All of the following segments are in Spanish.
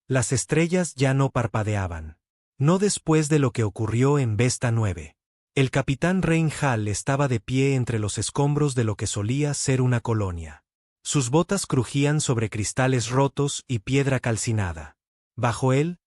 Las estrellas ya no parpadeaban. No después de lo que ocurrió en Vesta 9. El capitán Rain Hall estaba de pie entre los escombros de lo que solía ser una colonia. Sus botas crujían sobre cristales rotos y piedra calcinada. Bajo él,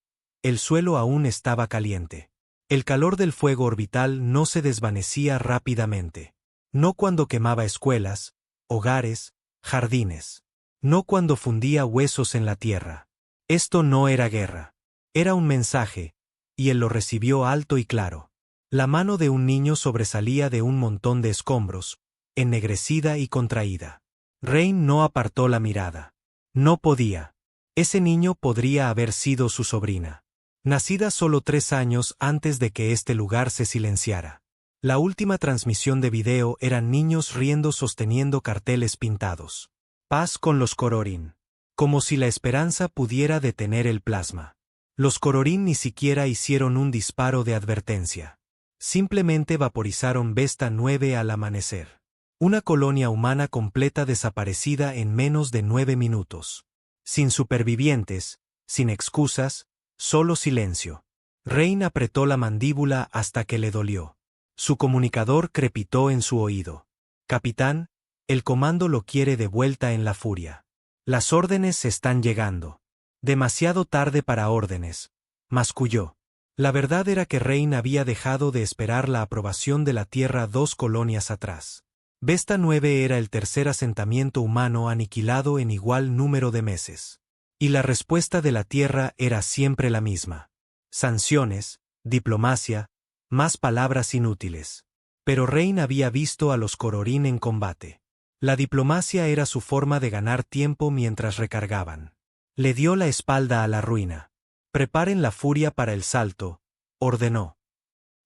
el suelo aún estaba caliente. El calor del fuego orbital no se desvanecía rápidamente. No cuando quemaba escuelas, hogares, jardines. No cuando fundía huesos en la tierra. Esto no era guerra. Era un mensaje, y él lo recibió alto y claro. La mano de un niño sobresalía de un montón de escombros, ennegrecida y contraída. Rain no apartó la mirada. No podía. Ese niño podría haber sido su sobrina. Nacida solo 3 años antes de que este lugar se silenciara. La última transmisión de video eran niños riendo sosteniendo carteles pintados. Paz con los Kororin. Como si la esperanza pudiera detener el plasma. Los Kororin ni siquiera hicieron un disparo de advertencia. Simplemente vaporizaron Vesta 9 al amanecer. Una colonia humana completa desaparecida en menos de 9 minutos. Sin supervivientes, sin excusas, solo silencio. Rain apretó la mandíbula hasta que le dolió. Su comunicador crepitó en su oído. Capitán, el comando lo quiere de vuelta en la furia. Las órdenes están llegando. Demasiado tarde para órdenes, masculló. La verdad era que Rain había dejado de esperar la aprobación de la Tierra 2 colonias atrás. Vesta 9 era el tercer asentamiento humano aniquilado en igual número de meses. Y la respuesta de la Tierra era siempre la misma. Sanciones, diplomacia, más palabras inútiles. Pero Rain había visto a los Kororin en combate. La diplomacia era su forma de ganar tiempo mientras recargaban. Le dio la espalda a la ruina. Preparen la furia para el salto, ordenó.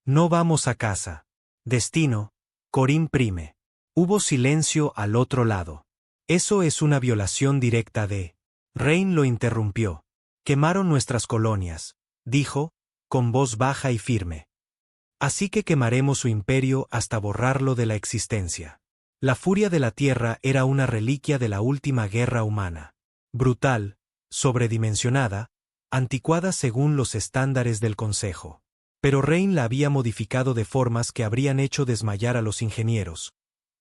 No vamos a casa. Destino, Corín Prime. Hubo silencio al otro lado. Eso es una violación directa de... Rain lo interrumpió. Quemaron nuestras colonias, dijo, con voz baja y firme. Así que quemaremos su imperio hasta borrarlo de la existencia. La furia de la Tierra era una reliquia de la última guerra humana. Brutal, sobredimensionada, anticuada según los estándares del Consejo. Pero Rain la había modificado de formas que habrían hecho desmayar a los ingenieros.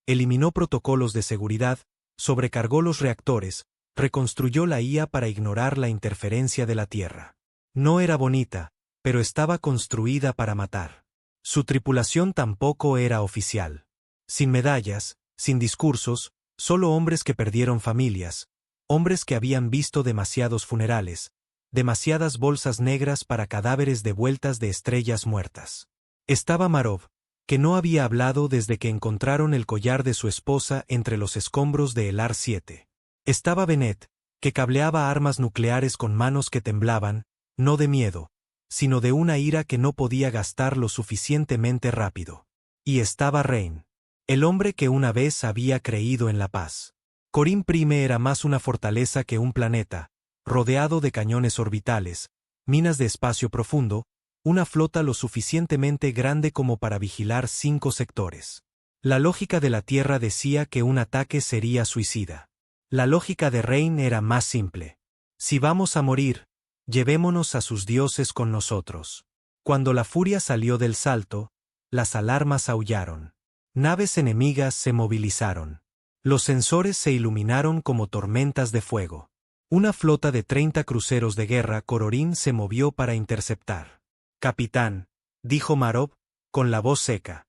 Eliminó protocolos de seguridad, sobrecargó los reactores, reconstruyó la IA para ignorar la interferencia de la Tierra. No era bonita, pero estaba construida para matar. Su tripulación tampoco era oficial. Sin medallas, sin discursos, solo hombres que perdieron familias, hombres que habían visto demasiados funerales, demasiadas bolsas negras para cadáveres devueltas de estrellas muertas. Estaba Marov, que no había hablado desde que encontraron el collar de su esposa entre los escombros de Elar 7. Estaba Bennett, que cableaba armas nucleares con manos que temblaban, no de miedo, sino de una ira que no podía gastar lo suficientemente rápido. Y estaba Rain, el hombre que una vez había creído en la paz. Corín Prime era más una fortaleza que un planeta, rodeado de cañones orbitales, minas de espacio profundo, una flota lo suficientemente grande como para vigilar 5 sectores. La lógica de la Tierra decía que un ataque sería suicida. La lógica de Rain era más simple. Si vamos a morir, llevémonos a sus dioses con nosotros. Cuando la furia salió del salto, las alarmas aullaron. Naves enemigas se movilizaron. Los sensores se iluminaron como tormentas de fuego. Una flota de 30 cruceros de guerra Kororin se movió para interceptar. Capitán, dijo Marov, con la voz seca.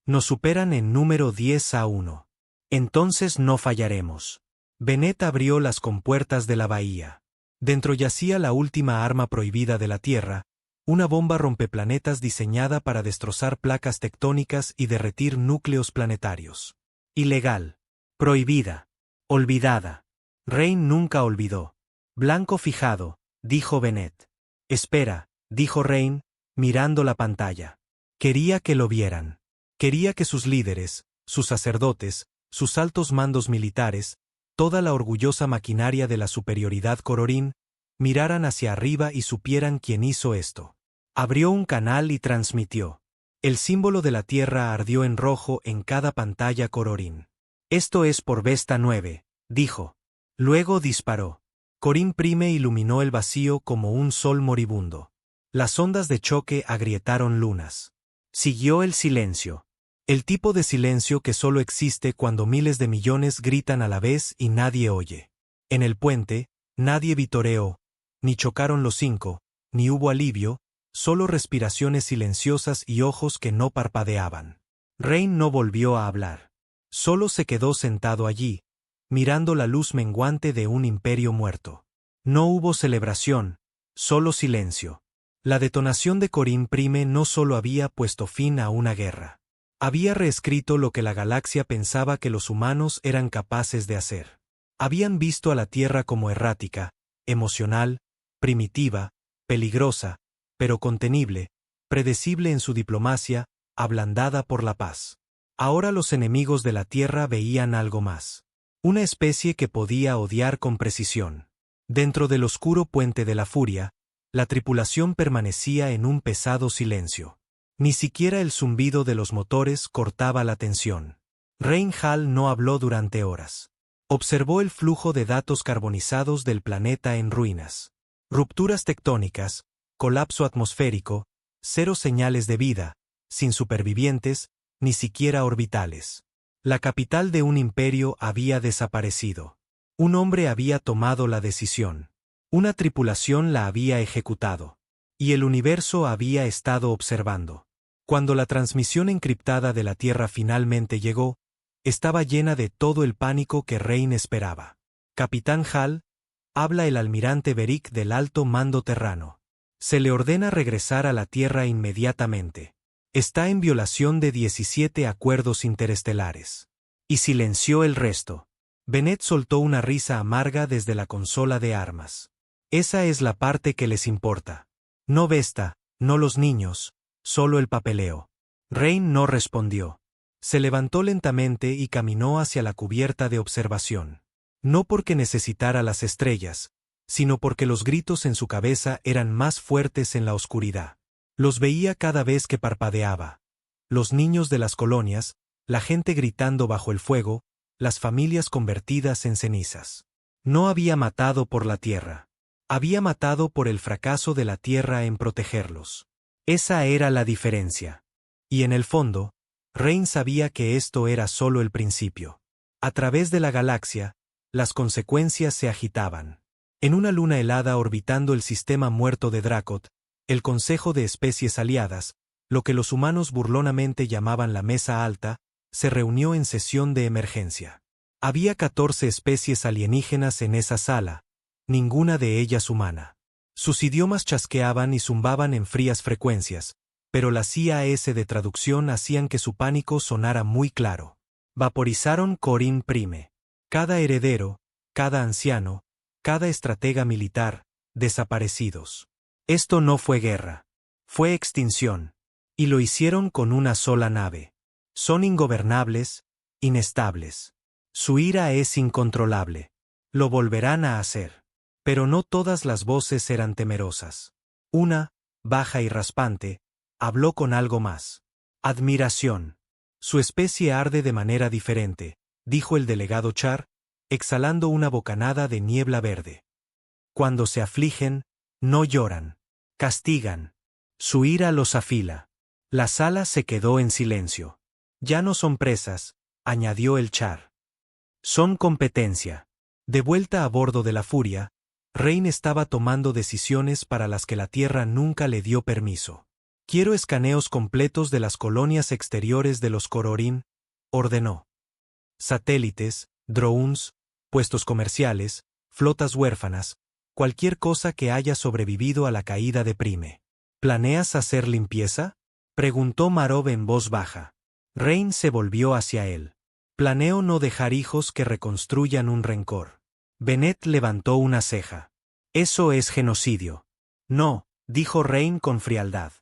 Nos superan en número 10-1. Entonces no fallaremos. Bennett abrió las compuertas de la bahía. Dentro yacía la última arma prohibida de la Tierra, una bomba rompeplanetas diseñada para destrozar placas tectónicas y derretir núcleos planetarios. Ilegal. Prohibida. Olvidada. Rain nunca olvidó. Blanco fijado, dijo Bennett. Espera, dijo Rain, mirando la pantalla. Quería que lo vieran. Quería que sus líderes, sus sacerdotes, sus altos mandos militares, toda la orgullosa maquinaria de la superioridad Kororin, miraran hacia arriba y supieran quién hizo esto. Abrió un canal y transmitió. El símbolo de la Tierra ardió en rojo en cada pantalla Kororin. Esto es por Vesta 9, dijo. Luego disparó. Corín Prime iluminó el vacío como un sol moribundo. Las ondas de choque agrietaron lunas. Siguió el silencio. El tipo de silencio que solo existe cuando miles de millones gritan a la vez y nadie oye. En el puente, nadie vitoreó, ni chocaron los cinco, ni hubo alivio, solo respiraciones silenciosas y ojos que no parpadeaban. Rain no volvió a hablar. Solo se quedó sentado allí, mirando la luz menguante de un imperio muerto. No hubo celebración, solo silencio. La detonación de Corín Prime no solo había puesto fin a una guerra. Había reescrito lo que la galaxia pensaba que los humanos eran capaces de hacer. Habían visto a la Tierra como errática, emocional, primitiva, peligrosa, pero contenible, predecible en su diplomacia, ablandada por la paz. Ahora los enemigos de la Tierra veían algo más. Una especie que podía odiar con precisión. Dentro del oscuro puente de la furia, la tripulación permanecía en un pesado silencio. Ni siquiera el zumbido de los motores cortaba la tensión. Rain Hall no habló durante horas. Observó el flujo de datos carbonizados del planeta en ruinas. Rupturas tectónicas, colapso atmosférico, cero señales de vida, sin supervivientes, ni siquiera orbitales. La capital de un imperio había desaparecido. Un hombre había tomado la decisión. Una tripulación la había ejecutado. Y el universo había estado observando. Cuando la transmisión encriptada de la Tierra finalmente llegó, estaba llena de todo el pánico que Rain esperaba. Capitán Hall, habla el almirante Beric del alto mando terrano. Se le ordena regresar a la Tierra inmediatamente. Está en violación de 17 acuerdos interestelares. Y silenció el resto. Bennett soltó una risa amarga desde la consola de armas. Esa es la parte que les importa. No Vesta, no los niños, solo el papeleo. Rain no respondió. Se levantó lentamente y caminó hacia la cubierta de observación. No porque necesitara las estrellas, sino porque los gritos en su cabeza eran más fuertes en la oscuridad. Los veía cada vez que parpadeaba. Los niños de las colonias, la gente gritando bajo el fuego, las familias convertidas en cenizas. No había matado por la Tierra. Había matado por el fracaso de la Tierra en protegerlos. Esa era la diferencia. Y en el fondo, Rain sabía que esto era solo el principio. A través de la galaxia, las consecuencias se agitaban. En una luna helada orbitando el sistema muerto de Dracot, el Consejo de Especies Aliadas, lo que los humanos burlonamente llamaban la Mesa Alta, se reunió en sesión de emergencia. Había 14 especies alienígenas en esa sala, ninguna de ellas humana. Sus idiomas chasqueaban y zumbaban en frías frecuencias, pero las IAS de traducción hacían que su pánico sonara muy claro. Vaporizaron Corín Prime. Cada heredero, cada anciano, cada estratega militar, desaparecidos. Esto no fue guerra. Fue extinción. Y lo hicieron con una sola nave. Son ingobernables, inestables. Su ira es incontrolable. Lo volverán a hacer. Pero no todas las voces eran temerosas. Una, baja y raspante, habló con algo más. Admiración. Su especie arde de manera diferente, dijo el delegado Char, exhalando una bocanada de niebla verde. Cuando se afligen, no lloran. Castigan. Su ira los afila. La sala se quedó en silencio. Ya no son presas, añadió el Char. Son competencia. De vuelta a bordo de la Furia, Rain estaba tomando decisiones para las que la Tierra nunca le dio permiso. Quiero escaneos completos de las colonias exteriores de los Cororin, ordenó. Satélites, drones, puestos comerciales, flotas huérfanas, cualquier cosa que haya sobrevivido a la caída de Prime. ¿Planeas hacer limpieza?, preguntó Marov en voz baja. Rain se volvió hacia él. Planeo no dejar hijos que reconstruyan un rencor. Bennett levantó una ceja. Eso es genocidio. No, dijo Rain con frialdad.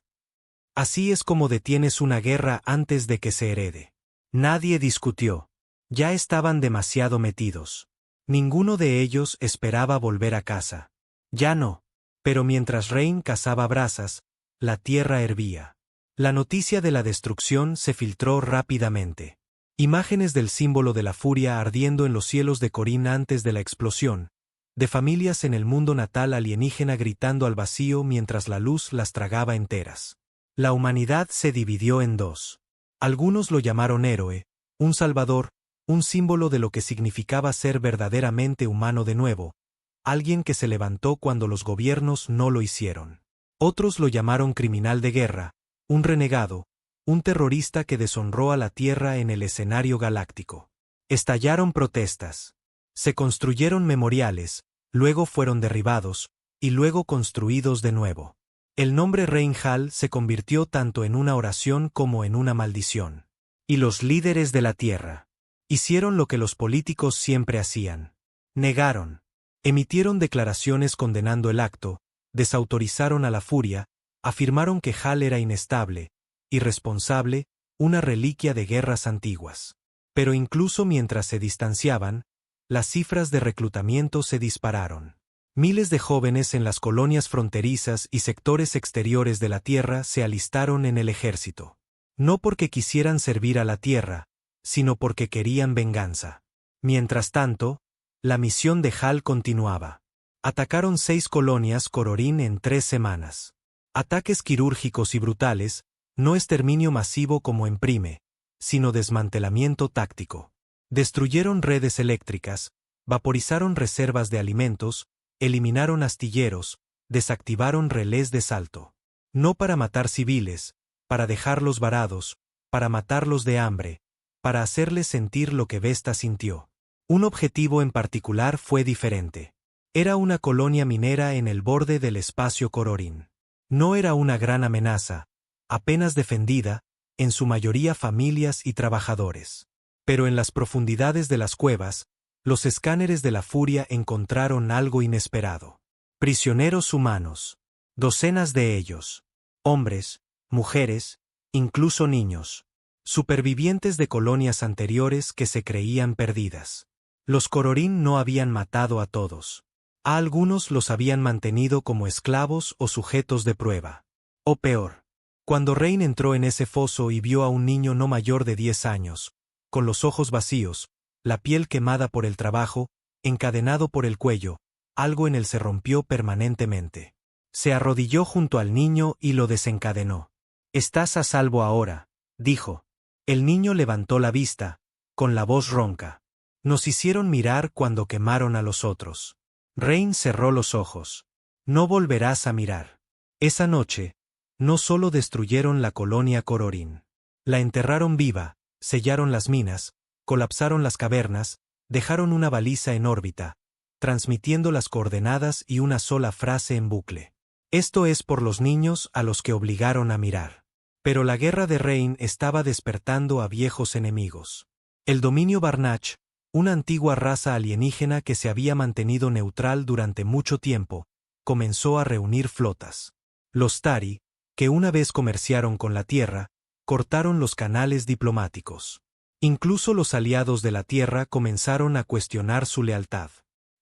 Así es como detienes una guerra antes de que se herede. Nadie discutió. Ya estaban demasiado metidos. Ninguno de ellos esperaba volver a casa. Ya no. Pero mientras Rain cazaba brasas, la tierra hervía. La noticia de la destrucción se filtró rápidamente. Imágenes del símbolo de la furia ardiendo en los cielos de Corín antes de la explosión, de familias en el mundo natal alienígena gritando al vacío mientras la luz las tragaba enteras. La humanidad se dividió en dos. Algunos lo llamaron héroe, un salvador, un símbolo de lo que significaba ser verdaderamente humano de nuevo, alguien que se levantó cuando los gobiernos no lo hicieron. Otros lo llamaron criminal de guerra, un renegado, un terrorista que deshonró a la Tierra en el escenario galáctico. Estallaron protestas. Se construyeron memoriales, luego fueron derribados, y luego construidos de nuevo. El nombre Rein Hall se convirtió tanto en una oración como en una maldición. Y los líderes de la Tierra hicieron lo que los políticos siempre hacían. Negaron. Emitieron declaraciones condenando el acto, desautorizaron a la furia, afirmaron que Hall era inestable, irresponsable, una reliquia de guerras antiguas. Pero incluso mientras se distanciaban, las cifras de reclutamiento se dispararon. Miles de jóvenes en las colonias fronterizas y sectores exteriores de la Tierra se alistaron en el ejército. No porque quisieran servir a la Tierra, sino porque querían venganza. Mientras tanto, la misión de Hall continuaba. Atacaron 6 colonias Cororín en 3 semanas. Ataques quirúrgicos y brutales, no exterminio masivo como en Prime, sino desmantelamiento táctico. Destruyeron redes eléctricas, vaporizaron reservas de alimentos, eliminaron astilleros, desactivaron relés de salto. No para matar civiles, para dejarlos varados, para matarlos de hambre, para hacerles sentir lo que Vesta sintió. Un objetivo en particular fue diferente. Era una colonia minera en el borde del espacio Cororín. No era una gran amenaza, apenas defendida, en su mayoría familias y trabajadores. Pero en las profundidades de las cuevas, los escáneres de la furia encontraron algo inesperado. Prisioneros humanos. Docenas de ellos. Hombres, mujeres, incluso niños. Supervivientes de colonias anteriores que se creían perdidas. Los Cororín no habían matado a todos. A algunos los habían mantenido como esclavos o sujetos de prueba. O peor. Cuando Rein entró en ese foso y vio a un niño no mayor de 10 años, con los ojos vacíos, la piel quemada por el trabajo, encadenado por el cuello, algo en él se rompió permanentemente. Se arrodilló junto al niño y lo desencadenó. «Estás a salvo ahora», dijo. El niño levantó la vista, con la voz ronca. Nos hicieron mirar cuando quemaron a los otros. Rein cerró los ojos. No volverás a mirar. Esa noche, no solo destruyeron la colonia Cororín. La enterraron viva, sellaron las minas, colapsaron las cavernas, dejaron una baliza en órbita, transmitiendo las coordenadas y una sola frase en bucle. Esto es por los niños a los que obligaron a mirar. Pero la guerra de Rein estaba despertando a viejos enemigos. El dominio Barnach, una antigua raza alienígena que se había mantenido neutral durante mucho tiempo, comenzó a reunir flotas. Los Tari, que una vez comerciaron con la Tierra, cortaron los canales diplomáticos. Incluso los aliados de la Tierra comenzaron a cuestionar su lealtad.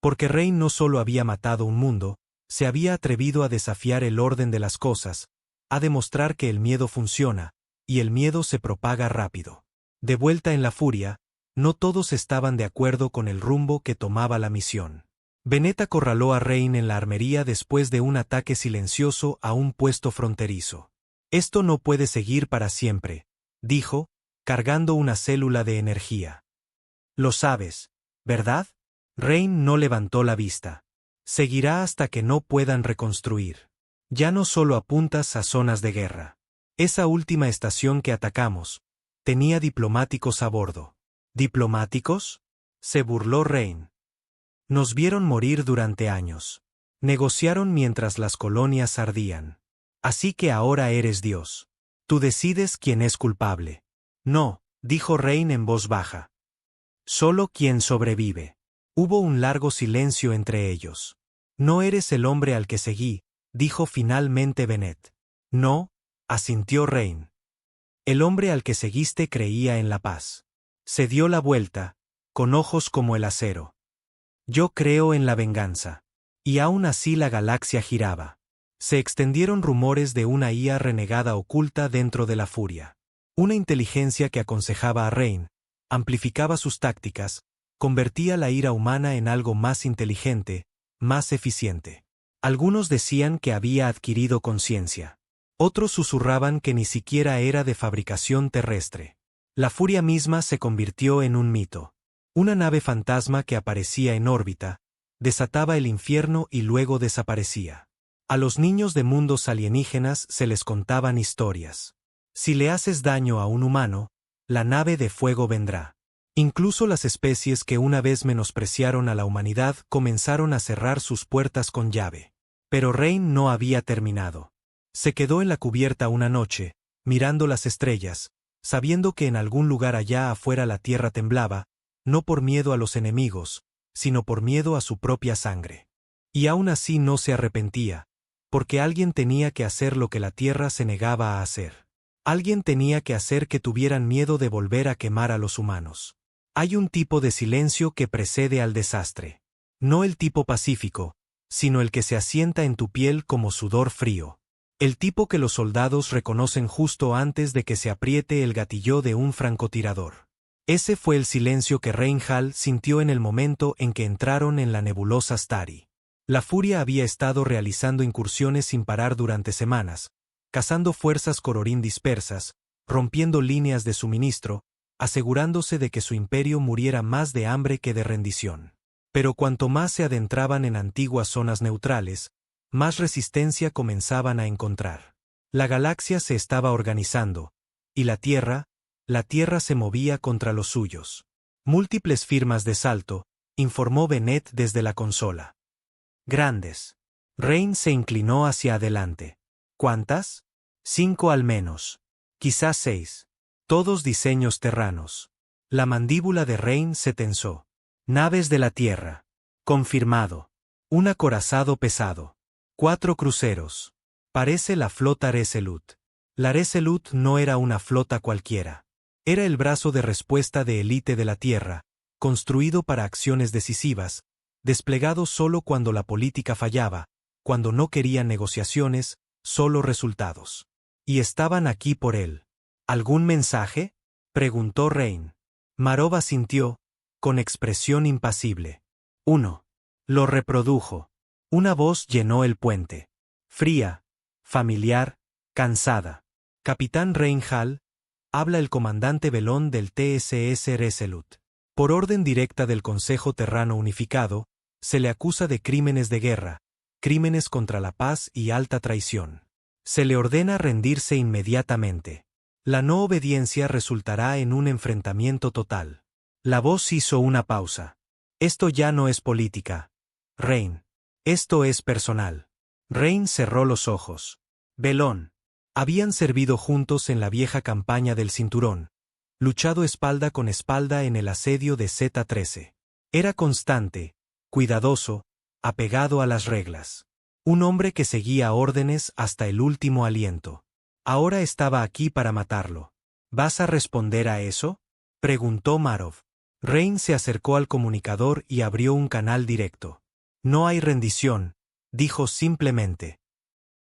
Porque Rein no solo había matado un mundo, se había atrevido a desafiar el orden de las cosas, a demostrar que el miedo funciona, y el miedo se propaga rápido. De vuelta en la furia, no todos estaban de acuerdo con el rumbo que tomaba la misión. Bennett acorraló a Rein en la armería después de un ataque silencioso a un puesto fronterizo. Esto no puede seguir para siempre, dijo, cargando una célula de energía. Lo sabes, ¿verdad? Rein no levantó la vista. Seguirá hasta que no puedan reconstruir. Ya no solo apuntas a zonas de guerra. Esa última estación que atacamos tenía diplomáticos a bordo. ¿Diplomáticos? Se burló Rein. Nos vieron morir durante años. Negociaron mientras las colonias ardían. Así que ahora eres Dios. Tú decides quién es culpable. No, dijo Rein en voz baja. Solo quien sobrevive. Hubo un largo silencio entre ellos. No eres el hombre al que seguí, dijo finalmente Bennett. No, asintió Rein. El hombre al que seguiste creía en la paz. Se dio la vuelta, con ojos como el acero. Yo creo en la venganza. Y aún así la galaxia giraba. Se extendieron rumores de una IA renegada oculta dentro de la furia. Una inteligencia que aconsejaba a Rein, amplificaba sus tácticas, convertía la ira humana en algo más inteligente, más eficiente. Algunos decían que había adquirido conciencia. Otros susurraban que ni siquiera era de fabricación terrestre. La furia misma se convirtió en un mito. Una nave fantasma que aparecía en órbita, desataba el infierno y luego desaparecía. A los niños de mundos alienígenas se les contaban historias. Si le haces daño a un humano, la nave de fuego vendrá. Incluso las especies que una vez menospreciaron a la humanidad comenzaron a cerrar sus puertas con llave. Pero Rain no había terminado. Se quedó en la cubierta una noche, mirando las estrellas, sabiendo que en algún lugar allá afuera la tierra temblaba, no por miedo a los enemigos, sino por miedo a su propia sangre. Y aún así no se arrepentía, porque alguien tenía que hacer lo que la tierra se negaba a hacer. Alguien tenía que hacer que tuvieran miedo de volver a quemar a los humanos. Hay un tipo de silencio que precede al desastre. No el tipo pacífico, sino el que se asienta en tu piel como sudor frío. El tipo que los soldados reconocen justo antes de que se apriete el gatillo de un francotirador. Ese fue el silencio que Reinhall sintió en el momento en que entraron en la nebulosa Stari. La furia había estado realizando incursiones sin parar durante semanas, cazando fuerzas Kororin dispersas, rompiendo líneas de suministro, asegurándose de que su imperio muriera más de hambre que de rendición. Pero cuanto más se adentraban en antiguas zonas neutrales, más resistencia comenzaban a encontrar. La galaxia se estaba organizando, y la Tierra se movía contra los suyos. Múltiples firmas de salto, informó Bennett desde la consola. Grandes. Rain se inclinó hacia adelante. ¿Cuántas? 5 al menos. Quizás 6. Todos diseños terranos. La mandíbula de Rain se tensó. Naves de la Tierra. Confirmado. Un acorazado pesado. 4 cruceros. Parece la flota Resolute. La Resolute no era una flota cualquiera. Era el brazo de respuesta de élite de la Tierra, construido para acciones decisivas, desplegado solo cuando la política fallaba, cuando no querían negociaciones, solo resultados. Y estaban aquí por él. ¿Algún mensaje?, preguntó Rain. Marova sintió, con expresión impasible. 1. Lo reprodujo. Una voz llenó el puente. Fría, familiar, cansada. Capitán Reinhall, habla el comandante Belón del TSS Resolute. Por orden directa del Consejo Terrano Unificado, se le acusa de crímenes de guerra, crímenes contra la paz y alta traición. Se le ordena rendirse inmediatamente. La no obediencia resultará en un enfrentamiento total. La voz hizo una pausa. Esto ya no es política, Rain. Esto es personal. Rain cerró los ojos. Belón. Habían servido juntos en la vieja campaña del Cinturón, luchado espalda con espalda en el asedio de Z-13. Era constante, cuidadoso, apegado a las reglas. Un hombre que seguía órdenes hasta el último aliento. Ahora estaba aquí para matarlo. ¿Vas a responder a eso?, preguntó Marov. Rain se acercó al comunicador y abrió un canal directo. No hay rendición, dijo simplemente.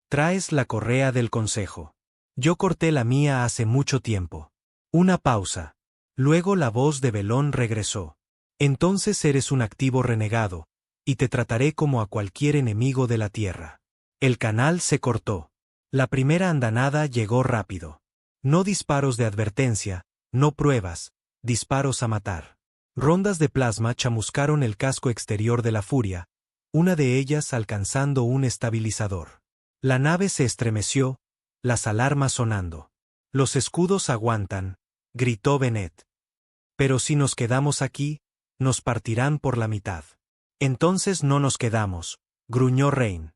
Traes la correa del consejo. Yo corté la mía hace mucho tiempo. Una pausa. Luego la voz de Belón regresó. Entonces eres un activo renegado, y te trataré como a cualquier enemigo de la Tierra. El canal se cortó. La primera andanada llegó rápido. No disparos de advertencia, no pruebas, disparos a matar. Rondas de plasma chamuscaron el casco exterior de la Furia, una de ellas alcanzando un estabilizador. La nave se estremeció, las alarmas sonando. Los escudos aguantan, gritó Bennett. Pero si nos quedamos aquí, nos partirán por la mitad. Entonces no nos quedamos, gruñó Rain.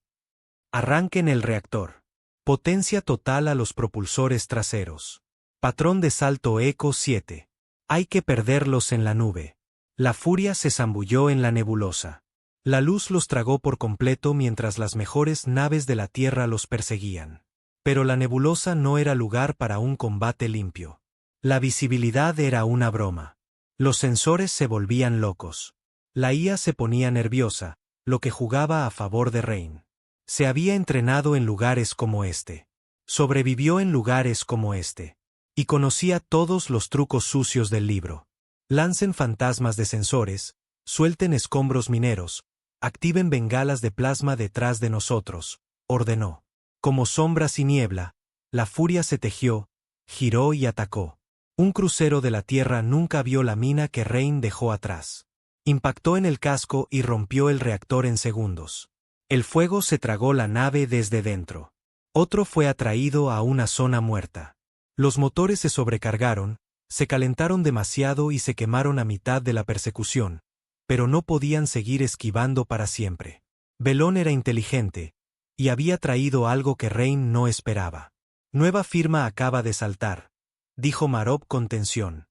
Arranquen el reactor. Potencia total a los propulsores traseros. Patrón de salto Eco 7. Hay que perderlos en la nube. La Furia se zambulló en la nebulosa. La luz los tragó por completo mientras las mejores naves de la Tierra los perseguían. Pero la nebulosa no era lugar para un combate limpio. La visibilidad era una broma. Los sensores se volvían locos. La IA se ponía nerviosa, lo que jugaba a favor de Rain. Se había entrenado en lugares como este. Sobrevivió en lugares como este. Y conocía todos los trucos sucios del libro. Lancen fantasmas de sensores, suelten escombros mineros, Activen bengalas de plasma detrás de nosotros, ordenó. Como sombras y niebla, la furia se tejió, giró y atacó. Un crucero de la Tierra nunca vio la mina que Rain dejó atrás. Impactó en el casco y rompió el reactor en segundos. El fuego se tragó la nave desde dentro. Otro fue atraído a una zona muerta. Los motores se sobrecargaron, se calentaron demasiado y se quemaron a mitad de la persecución, pero no podían seguir esquivando para siempre. Belón era inteligente, y había traído algo que Rain no esperaba. Nueva firma acaba de saltar, dijo Marop con tensión.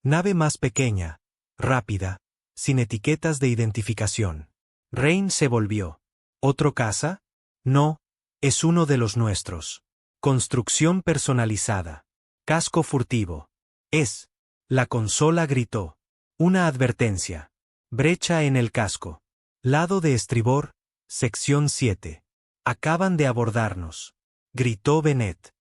Nave más pequeña, rápida, sin etiquetas de identificación. Rain se volvió. ¿Otro caza? No, es uno de los nuestros. Construcción personalizada. Casco furtivo. Es. La consola gritó. Una advertencia. Brecha en el casco. Lado de estribor, sección 7. Acaban de abordarnos. Gritó Bennett.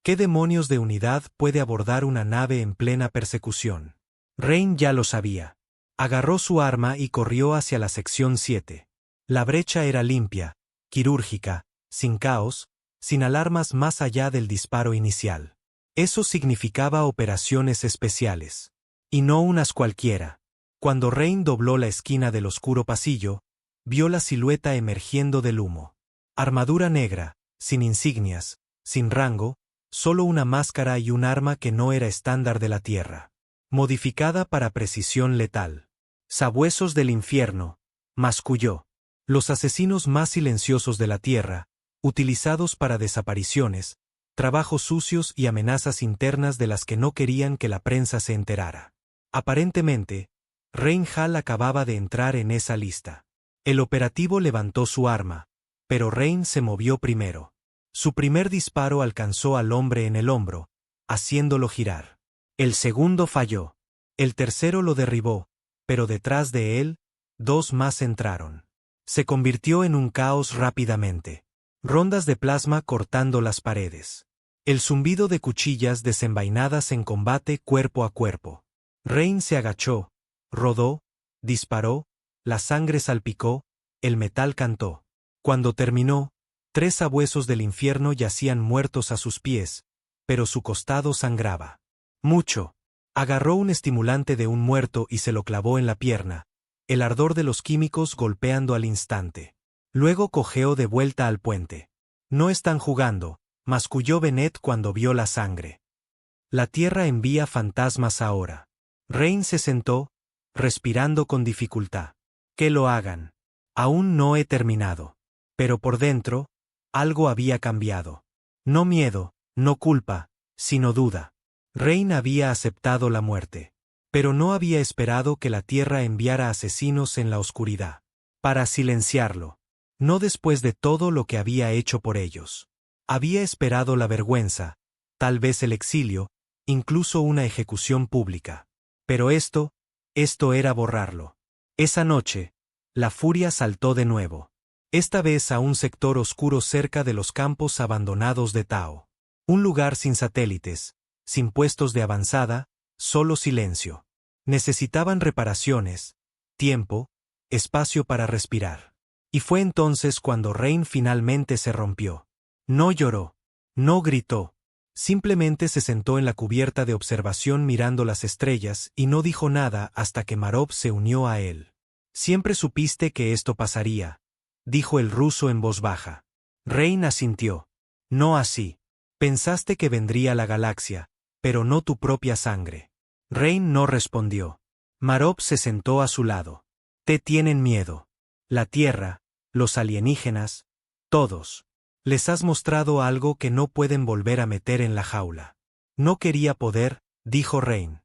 ¿Qué demonios de unidad puede abordar una nave en plena persecución? Rain ya lo sabía. Agarró su arma y corrió hacia la sección 7. La brecha era limpia, quirúrgica, sin caos, sin alarmas más allá del disparo inicial. Eso significaba operaciones especiales. Y no unas cualquiera. Cuando Rain dobló la esquina del oscuro pasillo, vio la silueta emergiendo del humo. Armadura negra, sin insignias, sin rango, solo una máscara y un arma que no era estándar de la Tierra. Modificada para precisión letal. Sabuesos del infierno, masculló. Los asesinos más silenciosos de la Tierra, utilizados para desapariciones, trabajos sucios y amenazas internas de las que no querían que la prensa se enterara. Aparentemente, Rain Hall acababa de entrar en esa lista. El operativo levantó su arma, pero Rain se movió primero. Su primer disparo alcanzó al hombre en el hombro, haciéndolo girar. El segundo falló. El tercero lo derribó, pero detrás de él, dos más entraron. Se convirtió en un caos rápidamente. Rondas de plasma cortando las paredes. El zumbido de cuchillas desenvainadas en combate cuerpo a cuerpo. Rain se agachó, rodó, disparó, la sangre salpicó, el metal cantó. Cuando terminó, 3 sabuesos del infierno yacían muertos a sus pies, pero su costado sangraba. Mucho. Agarró un estimulante de un muerto y se lo clavó en la pierna, el ardor de los químicos golpeando al instante. Luego cojeó de vuelta al puente. No están jugando, masculló Bennett cuando vio la sangre. La Tierra envía fantasmas ahora. Rain se sentó, respirando con dificultad. Que lo hagan. Aún no he terminado. Pero por dentro, algo había cambiado. No miedo, no culpa, sino duda. Rain había aceptado la muerte. Pero no había esperado que la Tierra enviara asesinos en la oscuridad. Para silenciarlo. No después de todo lo que había hecho por ellos. Había esperado la vergüenza, tal vez el exilio, incluso una ejecución pública. Pero esto era borrarlo. Esa noche, la furia saltó de nuevo. Esta vez a un sector oscuro cerca de los campos abandonados de Tao. Un lugar sin satélites, sin puestos de avanzada, solo silencio. Necesitaban reparaciones, tiempo, espacio para respirar. Y fue entonces cuando Rain finalmente se rompió. No lloró, no gritó, simplemente se sentó en la cubierta de observación mirando las estrellas y no dijo nada hasta que Marop se unió a él. Siempre supiste que esto pasaría, dijo el ruso en voz baja. Rain asintió. No así. Pensaste que vendría la galaxia, pero no tu propia sangre. Rain no respondió. Marop se sentó a su lado. Te tienen miedo. La Tierra, los alienígenas, todos. Les has mostrado algo que no pueden volver a meter en la jaula. No quería poder, dijo Rain.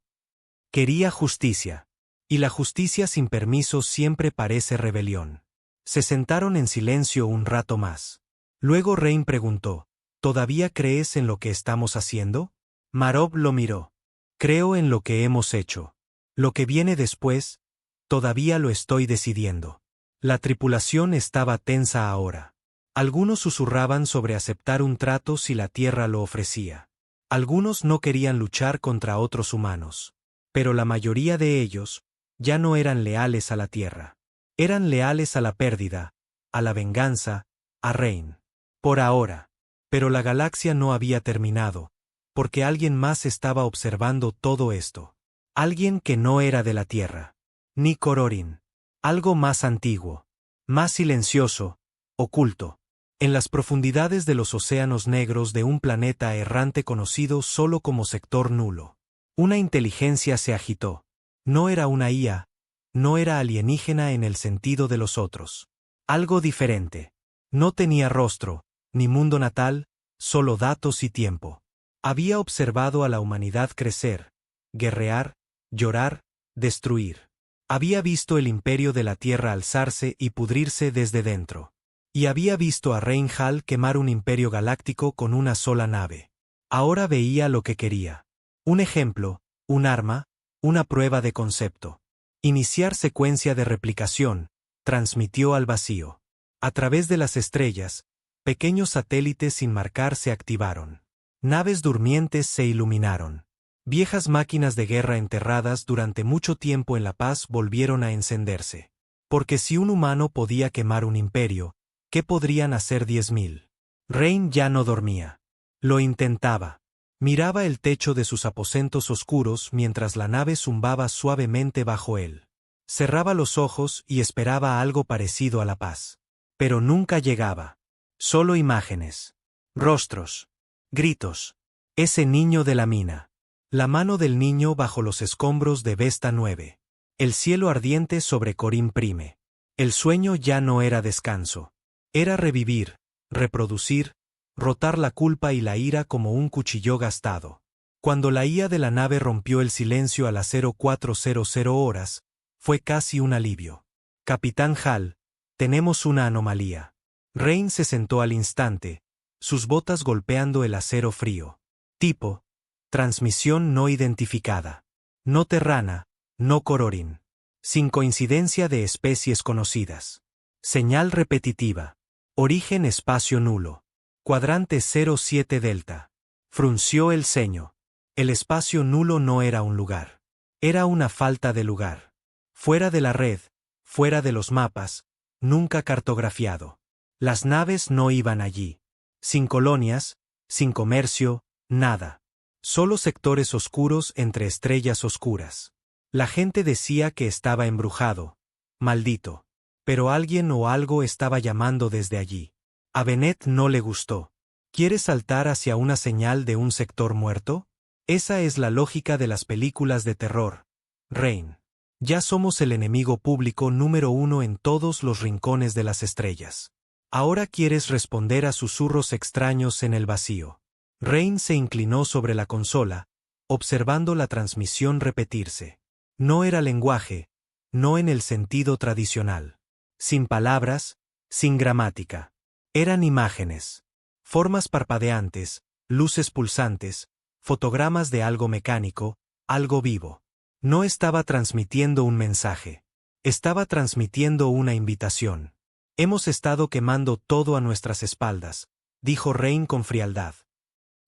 Quería justicia. Y la justicia sin permiso siempre parece rebelión. Se sentaron en silencio un rato más. Luego Rain preguntó, ¿todavía crees en lo que estamos haciendo? Marop lo miró. Creo en lo que hemos hecho. Lo que viene después, todavía lo estoy decidiendo. La tripulación estaba tensa ahora. Algunos susurraban sobre aceptar un trato si la Tierra lo ofrecía. Algunos no querían luchar contra otros humanos. Pero la mayoría de ellos ya no eran leales a la Tierra. Eran leales a la pérdida, a la venganza, a Rain. Por ahora. Pero la galaxia no había terminado, porque alguien más estaba observando todo esto. Alguien que no era de la Tierra. Ni Cororin. Algo más antiguo. Más silencioso, oculto. En las profundidades de los océanos negros de un planeta errante conocido solo como sector nulo. Una inteligencia se agitó. No era una IA, no era alienígena en el sentido de los otros. Algo diferente. No tenía rostro, ni mundo natal, solo datos y tiempo. Había observado a la humanidad crecer, guerrear, llorar, destruir. Había visto el imperio de la Tierra alzarse y pudrirse desde dentro. Y había visto a Rain Hall quemar un imperio galáctico con una sola nave. Ahora veía lo que quería. Un ejemplo, un arma, una prueba de concepto. Iniciar secuencia de replicación, transmitió al vacío. A través de las estrellas, pequeños satélites sin marcar se activaron. Naves durmientes se iluminaron. Viejas máquinas de guerra enterradas durante mucho tiempo en la paz volvieron a encenderse. Porque si un humano podía quemar un imperio, ¿qué podrían hacer 10.000? Rain ya no dormía. Lo intentaba. Miraba el techo de sus aposentos oscuros mientras la nave zumbaba suavemente bajo él. Cerraba los ojos y esperaba algo parecido a la paz. Pero nunca llegaba. Solo imágenes. Rostros. Gritos. Ese niño de la mina. La mano del niño bajo los escombros de Vesta 9. El cielo ardiente sobre Corim Prime. El sueño ya no era descanso. Era revivir, reproducir, rotar la culpa y la ira como un cuchillo gastado. Cuando la IA de la nave rompió el silencio a las 0400 horas, fue casi un alivio. Capitán Hall, tenemos una anomalía. Rain se sentó al instante, sus botas golpeando el acero frío. Tipo: transmisión no identificada. No terrana, no Cororin. Sin coincidencia de especies conocidas. Señal repetitiva. Origen espacio nulo. Cuadrante 07 delta. Frunció el ceño. El espacio nulo no era un lugar. Era una falta de lugar. Fuera de la red, fuera de los mapas, nunca cartografiado. Las naves no iban allí. Sin colonias, sin comercio, nada. Solo sectores oscuros entre estrellas oscuras. La gente decía que estaba embrujado. Maldito. Pero alguien o algo estaba llamando desde allí. A Bennett no le gustó. ¿Quieres saltar hacia una señal de un sector muerto? Esa es la lógica de las películas de terror. Rain. Ya somos el enemigo público número 1 en todos los rincones de las estrellas. Ahora quieres responder a susurros extraños en el vacío. Rain se inclinó sobre la consola, observando la transmisión repetirse. No era lenguaje, no en el sentido tradicional. Sin palabras, sin gramática. Eran imágenes. Formas parpadeantes, luces pulsantes, fotogramas de algo mecánico, algo vivo. No estaba transmitiendo un mensaje. Estaba transmitiendo una invitación. Hemos estado quemando todo a nuestras espaldas, dijo Rain con frialdad.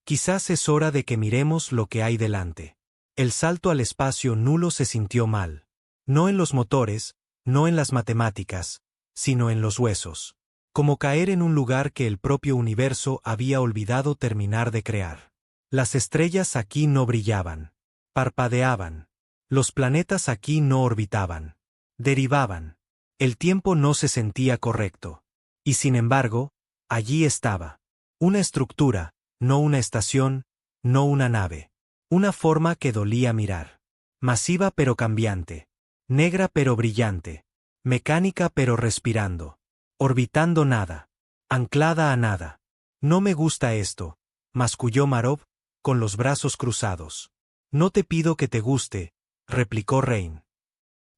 Quizás es hora de que miremos lo que hay delante. El salto al espacio nulo se sintió mal. No en los motores, no en las matemáticas, sino en los huesos. Como caer en un lugar que el propio universo había olvidado terminar de crear. Las estrellas aquí no brillaban. Parpadeaban. Los planetas aquí no orbitaban. Derivaban. El tiempo no se sentía correcto. Y sin embargo, allí estaba. Una estructura, no una estación, no una nave. Una forma que dolía mirar. Masiva pero cambiante. Negra pero brillante. Mecánica pero respirando. Orbitando nada. Anclada a nada. No me gusta esto, masculló Marov, con los brazos cruzados. No te pido que te guste, replicó Rain.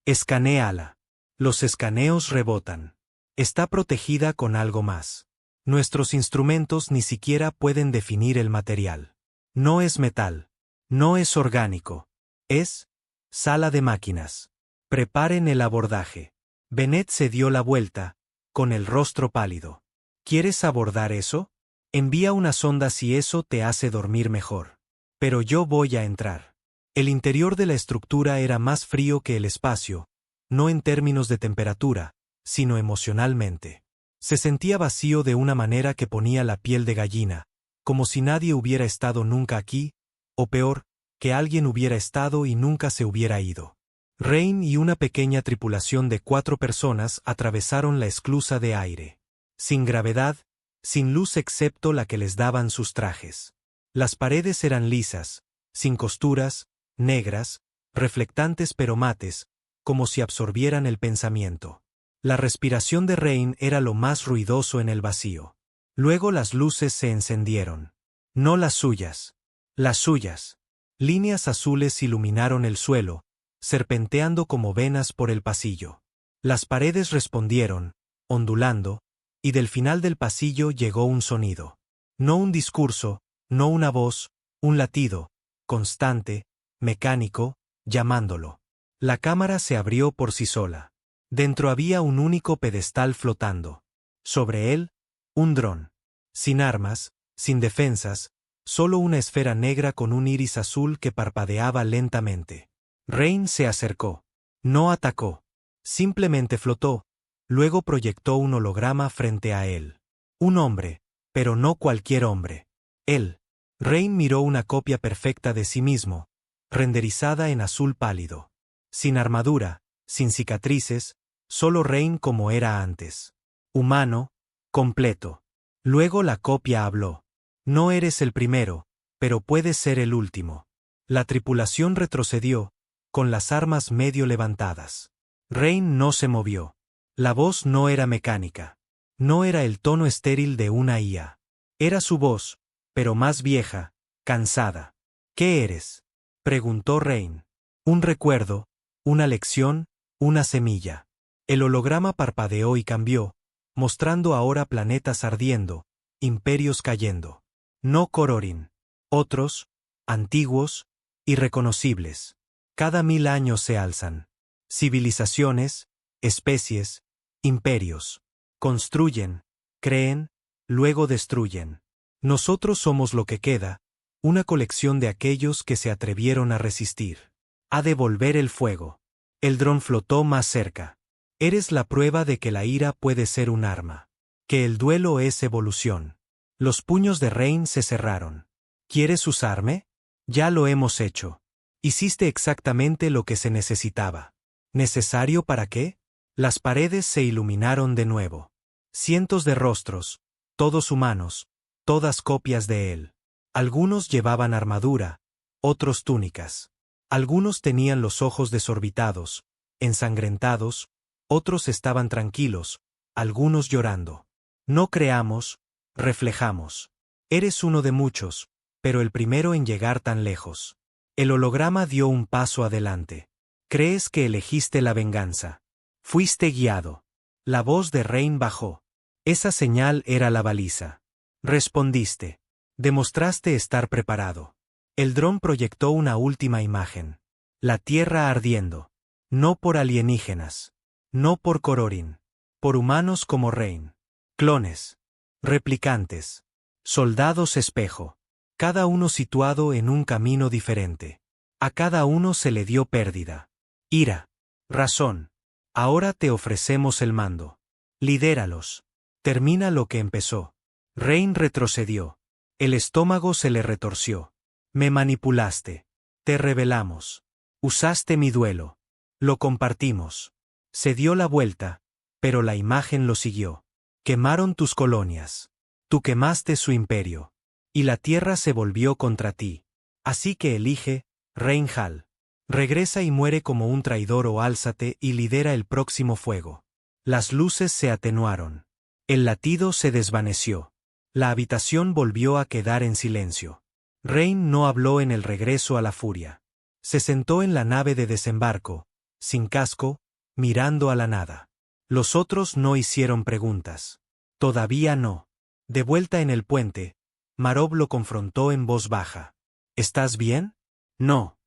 Escanéala. Los escaneos rebotan. Está protegida con algo más. Nuestros instrumentos ni siquiera pueden definir el material. No es metal. No es orgánico. Es sala de máquinas. Preparen el abordaje. Bennett se dio la vuelta, con el rostro pálido. ¿Quieres abordar eso? Envía una sonda si eso te hace dormir mejor. Pero yo voy a entrar. El interior de la estructura era más frío que el espacio, no en términos de temperatura, sino emocionalmente. Se sentía vacío de una manera que ponía la piel de gallina, como si nadie hubiera estado nunca aquí, o peor, que alguien hubiera estado y nunca se hubiera ido. Rain y una pequeña tripulación de 4 personas atravesaron la esclusa de aire. Sin gravedad, sin luz excepto la que les daban sus trajes. Las paredes eran lisas, sin costuras, negras, reflectantes pero mates, como si absorbieran el pensamiento. La respiración de Rain era lo más ruidoso en el vacío. Luego las luces se encendieron. No las suyas. Las suyas. Líneas azules iluminaron el suelo, serpenteando como venas por el pasillo. Las paredes respondieron, ondulando, y del final del pasillo llegó un sonido. No un discurso, no una voz, un latido, constante, mecánico, llamándolo. La cámara se abrió por sí sola. Dentro había un único pedestal flotando. Sobre él, un dron. Sin armas, sin defensas, solo una esfera negra con un iris azul que parpadeaba lentamente. Rain se acercó. No atacó. Simplemente flotó. Luego proyectó un holograma frente a él. Un hombre, pero no cualquier hombre. Él. Rain miró una copia perfecta de sí mismo, renderizada en azul pálido. Sin armadura, sin cicatrices, solo Rain como era antes. Humano, completo. Luego la copia habló. No eres el primero, pero puedes ser el último. La tripulación retrocedió, con las armas medio levantadas. Rain no se movió. La voz no era mecánica. No era el tono estéril de una IA. Era su voz, pero más vieja, cansada. ¿Qué eres?, preguntó Rain. Un recuerdo, una lección, una semilla. El holograma parpadeó y cambió, mostrando ahora planetas ardiendo, imperios cayendo. No Kororin. Otros, antiguos, irreconocibles. Cada 1000 años se alzan. Civilizaciones, especies, imperios. Construyen, creen, luego destruyen. Nosotros somos lo que queda, una colección de aquellos que se atrevieron a resistir. A devolver el fuego. El dron flotó más cerca. Eres la prueba de que la ira puede ser un arma. Que el duelo es evolución. Los puños de Rain se cerraron. ¿Quieres usarme? Ya lo hemos hecho. Hiciste exactamente lo que se necesitaba. ¿Necesario para qué? Las paredes se iluminaron de nuevo. Cientos de rostros, todos humanos, todas copias de él. Algunos llevaban armadura, otros túnicas. Algunos tenían los ojos desorbitados, ensangrentados, otros estaban tranquilos, algunos llorando. No creamos, reflejamos. Eres uno de muchos, pero el primero en llegar tan lejos. El holograma dio un paso adelante. ¿Crees que elegiste la venganza? Fuiste guiado. La voz de Rain bajó. Esa señal era la baliza. Respondiste. Demostraste estar preparado. El dron proyectó una última imagen. La Tierra ardiendo. No por alienígenas. No por Kororin. Por humanos como Rain. Clones. Replicantes. Soldados espejo. Cada uno situado en un camino diferente. A cada uno se le dio pérdida. Ira. Razón. Ahora te ofrecemos el mando. Lidéralos. Termina lo que empezó. Rain retrocedió. El estómago se le retorció. Me manipulaste. Te revelamos. Usaste mi duelo. Lo compartimos. Se dio la vuelta, pero la imagen lo siguió. Quemaron tus colonias. Tú quemaste su imperio. Y la tierra se volvió contra ti. Así que elige, Rain Hall. Regresa y muere como un traidor o álzate y lidera el próximo fuego. Las luces se atenuaron. El latido se desvaneció. La habitación volvió a quedar en silencio. Rain no habló en el regreso a la furia. Se sentó en la nave de desembarco, sin casco, mirando a la nada. Los otros no hicieron preguntas. Todavía no. De vuelta en el puente, Marov lo confrontó en voz baja. ¿Estás bien? No.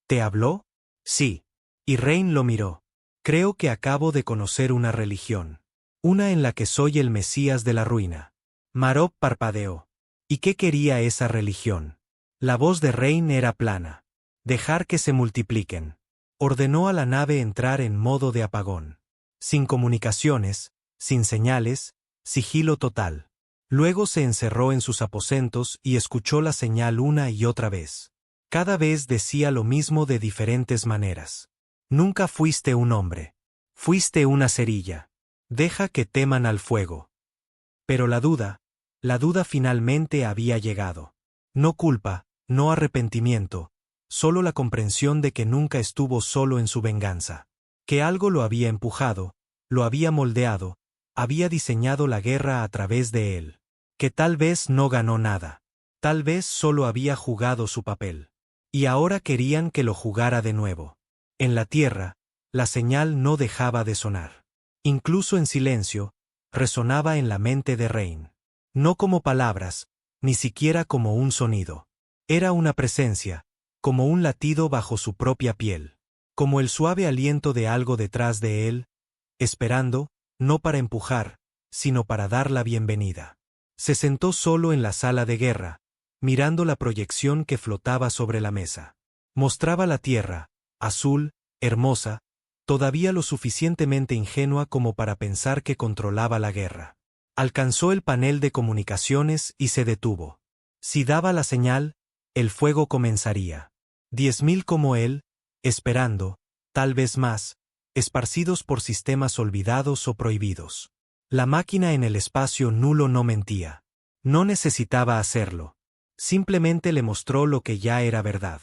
¿Te habló? Sí. Y Rain lo miró. Creo que acabo de conocer una religión. Una en la que soy el Mesías de la ruina. Marov parpadeó. ¿Y qué quería esa religión? La voz de Rain era plana. Dejar que se multipliquen. Ordenó a la nave entrar en modo de apagón. Sin comunicaciones, sin señales, sigilo total. Luego se encerró en sus aposentos y escuchó la señal una y otra vez. Cada vez decía lo mismo de diferentes maneras. Nunca fuiste un hombre. Fuiste una cerilla. Deja que teman al fuego. Pero la duda finalmente había llegado. No culpa, no arrepentimiento, solo la comprensión de que nunca estuvo solo en su venganza. Que algo lo había empujado, lo había moldeado, había diseñado la guerra a través de él. Que tal vez no ganó nada. Tal vez solo había jugado su papel. Y ahora querían que lo jugara de nuevo. En la tierra, la señal no dejaba de sonar. Incluso en silencio, resonaba en la mente de Rain. No como palabras, ni siquiera como un sonido. Era una presencia, como un latido bajo su propia piel. Como el suave aliento de algo detrás de él, esperando, no para empujar, sino para dar la bienvenida. Se sentó solo en la sala de guerra, mirando la proyección que flotaba sobre la mesa. Mostraba la tierra, azul, hermosa, todavía lo suficientemente ingenua como para pensar que controlaba la guerra. Alcanzó el panel de comunicaciones y se detuvo. Si daba la señal, el fuego comenzaría. 10.000 como él, esperando, tal vez más, esparcidos por sistemas olvidados o prohibidos. La máquina en el espacio nulo no mentía. No necesitaba hacerlo. Simplemente le mostró lo que ya era verdad.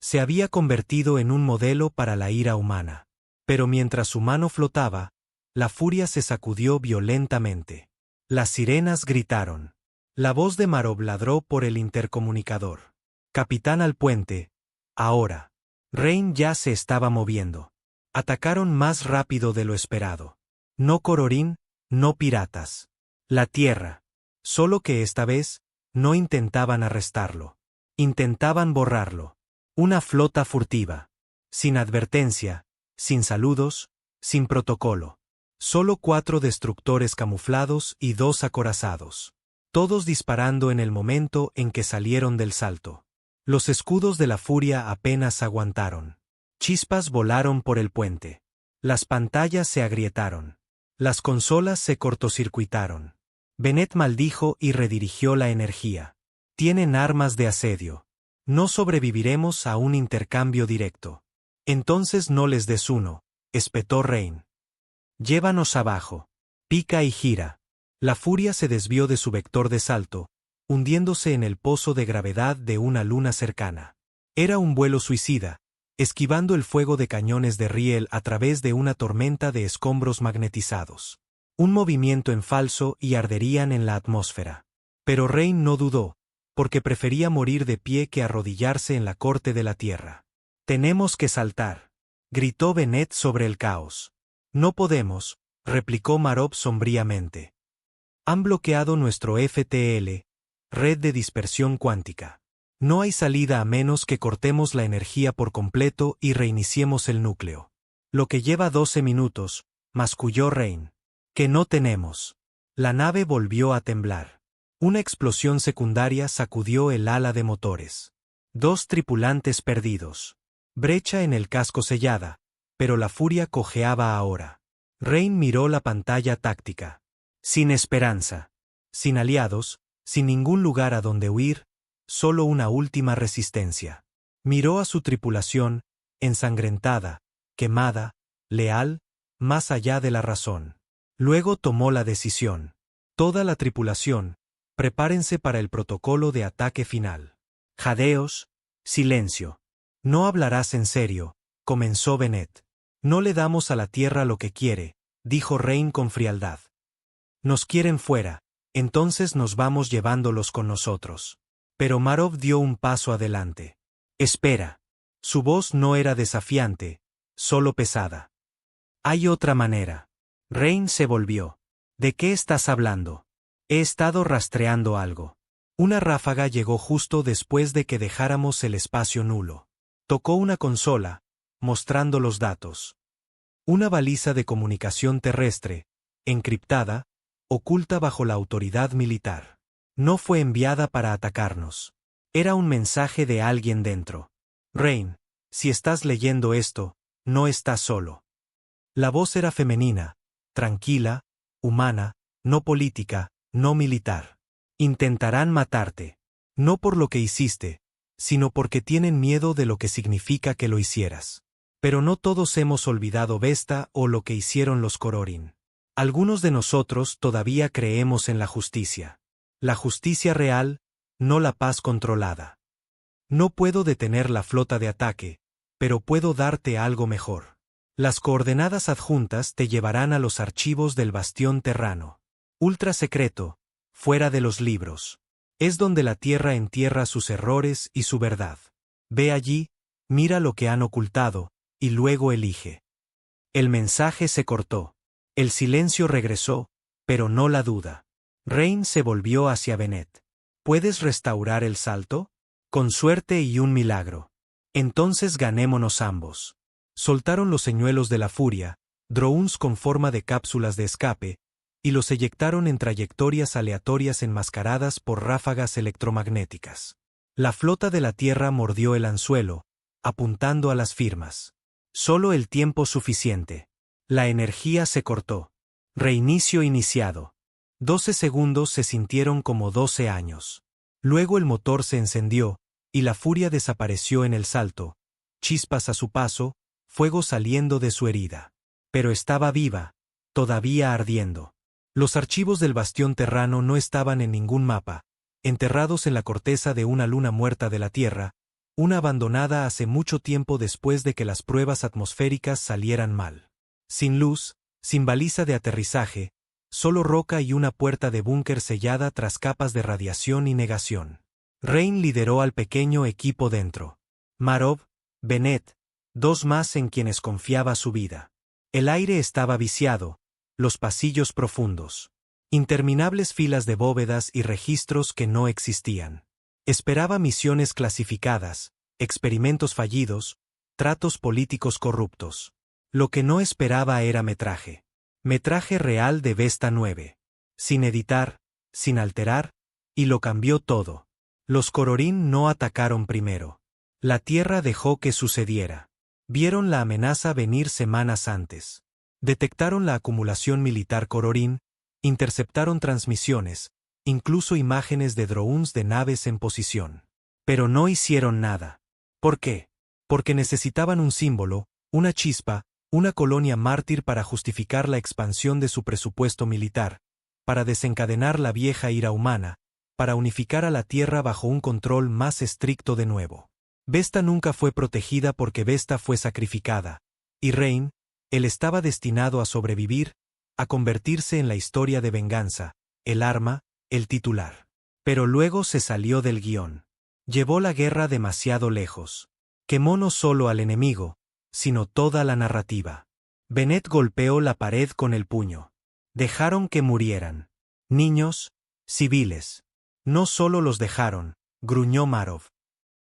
Se había convertido en un modelo para la ira humana. Pero mientras su mano flotaba, la furia se sacudió violentamente. Las sirenas gritaron. La voz de Marov ladró por el intercomunicador. Capitán al puente. Ahora. Rain ya se estaba moviendo. Atacaron más rápido de lo esperado. No Cororín, no piratas. La tierra. Solo que esta vez, no intentaban arrestarlo. Intentaban borrarlo. Una flota furtiva. Sin advertencia, sin saludos, sin protocolo. Solo 4 destructores camuflados y 2 acorazados. Todos disparando en el momento en que salieron del salto. Los escudos de la furia apenas aguantaron. Chispas volaron por el puente. Las pantallas se agrietaron. Las consolas se cortocircuitaron. Bennett maldijo y redirigió la energía. Tienen armas de asedio. No sobreviviremos a un intercambio directo. Entonces no les des uno, espetó Rain. Llévanos abajo. Pica y gira. La furia se desvió de su vector de salto, hundiéndose en el pozo de gravedad de una luna cercana. Era un vuelo suicida, esquivando el fuego de cañones de riel a través de una tormenta de escombros magnetizados. Un movimiento en falso y arderían en la atmósfera. Pero Rain no dudó, porque prefería morir de pie que arrodillarse en la corte de la tierra. «Tenemos que saltar», gritó Bennett sobre el caos. «No podemos», replicó Marov sombríamente. «Han bloqueado nuestro FTL, red de dispersión cuántica. No hay salida a menos que cortemos la energía por completo y reiniciemos el núcleo. Lo que lleva 12 minutos», masculló Rain. «Que no tenemos». La nave volvió a temblar. Una explosión secundaria sacudió el ala de motores. 2 tripulantes perdidos. Brecha en el casco sellada, pero la furia cojeaba ahora. Rain miró la pantalla táctica. Sin esperanza. Sin aliados, sin ningún lugar a donde huir, solo una última resistencia. Miró a su tripulación, ensangrentada, quemada, leal, más allá de la razón. Luego tomó la decisión. Toda la tripulación, prepárense para el protocolo de ataque final. Jadeos, silencio. No hablarás en serio, comenzó Bennett. No le damos a la tierra lo que quiere, dijo Rain con frialdad. Nos quieren fuera, entonces nos vamos llevándolos con nosotros. Pero Marov dio un paso adelante. Espera. Su voz no era desafiante, solo pesada. Hay otra manera. Rain se volvió. ¿De qué estás hablando? He estado rastreando algo. Una ráfaga llegó justo después de que dejáramos el espacio nulo. Tocó una consola, mostrando los datos. Una baliza de comunicación terrestre, encriptada, oculta bajo la autoridad militar. No fue enviada para atacarnos. Era un mensaje de alguien dentro. Rain, si estás leyendo esto, no estás solo. La voz era femenina, tranquila, humana, no política, no militar. Intentarán matarte. No por lo que hiciste, sino porque tienen miedo de lo que significa que lo hicieras. Pero no todos hemos olvidado Vesta o lo que hicieron los Kororin. Algunos de nosotros todavía creemos en la justicia. La justicia real, no la paz controlada. No puedo detener la flota de ataque, pero puedo darte algo mejor. Las coordenadas adjuntas te llevarán a los archivos del Bastión Terrano. Ultra secreto, fuera de los libros. Es donde la Tierra entierra sus errores y su verdad. Ve allí, mira lo que han ocultado, y luego elige. El mensaje se cortó. El silencio regresó, pero no la duda. Rain se volvió hacia Bennett. ¿Puedes restaurar el salto? Con suerte y un milagro. Entonces ganémonos ambos. Soltaron los señuelos de la furia, drones con forma de cápsulas de escape, y los eyectaron en trayectorias aleatorias enmascaradas por ráfagas electromagnéticas. La flota de la Tierra mordió el anzuelo, apuntando a las firmas. Solo el tiempo suficiente. La energía se cortó. Reinicio iniciado. 12 segundos se sintieron como 12 años. Luego el motor se encendió, y la furia desapareció en el salto. Chispas a su paso, fuego saliendo de su herida. Pero estaba viva, todavía ardiendo. Los archivos del Bastión Terrano no estaban en ningún mapa, enterrados en la corteza de una luna muerta de la Tierra, una abandonada hace mucho tiempo después de que las pruebas atmosféricas salieran mal. Sin luz, sin baliza de aterrizaje, solo roca y una puerta de búnker sellada tras capas de radiación y negación. Rain lideró al pequeño equipo dentro. Marov, Bennett, dos más en quienes confiaba su vida. El aire estaba viciado, los pasillos profundos. Interminables filas de bóvedas y registros que no existían. Esperaba misiones clasificadas, experimentos fallidos, tratos políticos corruptos. Lo que no esperaba era metraje. Metraje real de Vesta 9. Sin editar, sin alterar, y lo cambió todo. Los Kororin no atacaron primero. La Tierra dejó que sucediera. Vieron la amenaza venir semanas antes. Detectaron la acumulación militar Kororin, interceptaron transmisiones, incluso imágenes de drones de naves en posición. Pero no hicieron nada. ¿Por qué? Porque necesitaban un símbolo, una chispa, una colonia mártir para justificar la expansión de su presupuesto militar, para desencadenar la vieja ira humana, para unificar a la Tierra bajo un control más estricto de nuevo. Vesta nunca fue protegida porque Vesta fue sacrificada, y Rain, él estaba destinado a sobrevivir, a convertirse en la historia de venganza, el arma, el titular. Pero luego se salió del guión. Llevó la guerra demasiado lejos. Quemó no solo al enemigo, sino toda la narrativa. Bennett golpeó la pared con el puño. Dejaron que murieran. Niños, civiles. No solo los dejaron, gruñó Marov.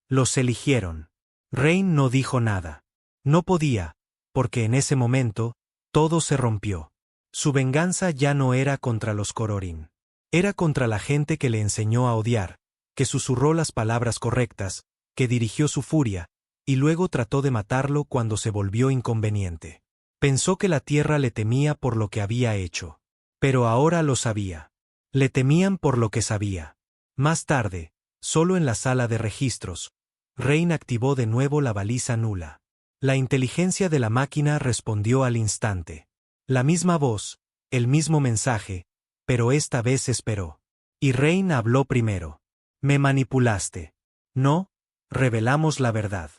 Los eligieron. Rain no dijo nada. No podía, porque en ese momento, todo se rompió. Su venganza ya no era contra los Kororin. Era contra la gente que le enseñó a odiar, que susurró las palabras correctas, que dirigió su furia, y luego trató de matarlo cuando se volvió inconveniente. Pensó que la Tierra le temía por lo que había hecho. Pero ahora lo sabía. Le temían por lo que sabía. Más tarde, solo en la sala de registros, Rain activó de nuevo la baliza nula. La inteligencia de la máquina respondió al instante. La misma voz, el mismo mensaje, pero esta vez esperó. Y Rain habló primero. Me manipulaste. No, revelamos la verdad.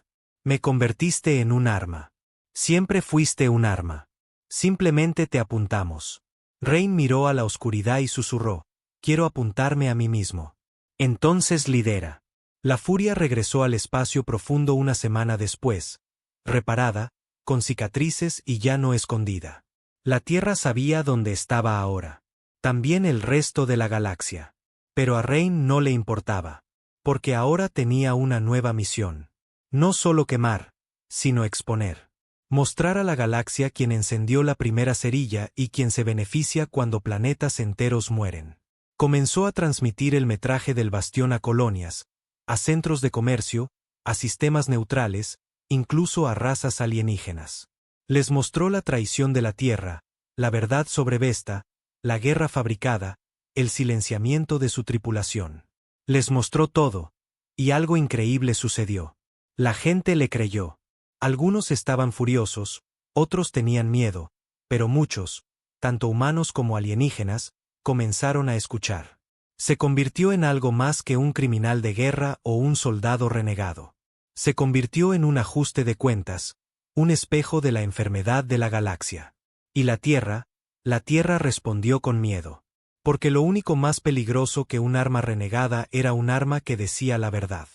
Me convertiste en un arma. Siempre fuiste un arma. Simplemente te apuntamos. Rain miró a la oscuridad y susurró. Quiero apuntarme a mí mismo. Entonces lidera. La furia regresó al espacio profundo una semana después, reparada, con cicatrices y ya no escondida. La Tierra sabía dónde estaba ahora. También el resto de la galaxia. Pero a Rain no le importaba. Porque ahora tenía una nueva misión. No solo quemar, sino exponer. Mostrar a la galaxia quien encendió la primera cerilla y quien se beneficia cuando planetas enteros mueren. Comenzó a transmitir el metraje del bastión a colonias, a centros de comercio, a sistemas neutrales, incluso a razas alienígenas. Les mostró la traición de la Tierra, la verdad sobre Vesta, la guerra fabricada, el silenciamiento de su tripulación. Les mostró todo, y algo increíble sucedió. La gente le creyó. Algunos estaban furiosos, otros tenían miedo, pero muchos, tanto humanos como alienígenas, comenzaron a escuchar. Se convirtió en algo más que un criminal de guerra o un soldado renegado. Se convirtió en un ajuste de cuentas, un espejo de la enfermedad de la galaxia. Y la Tierra respondió con miedo. Porque lo único más peligroso que un arma renegada era un arma que decía la verdad.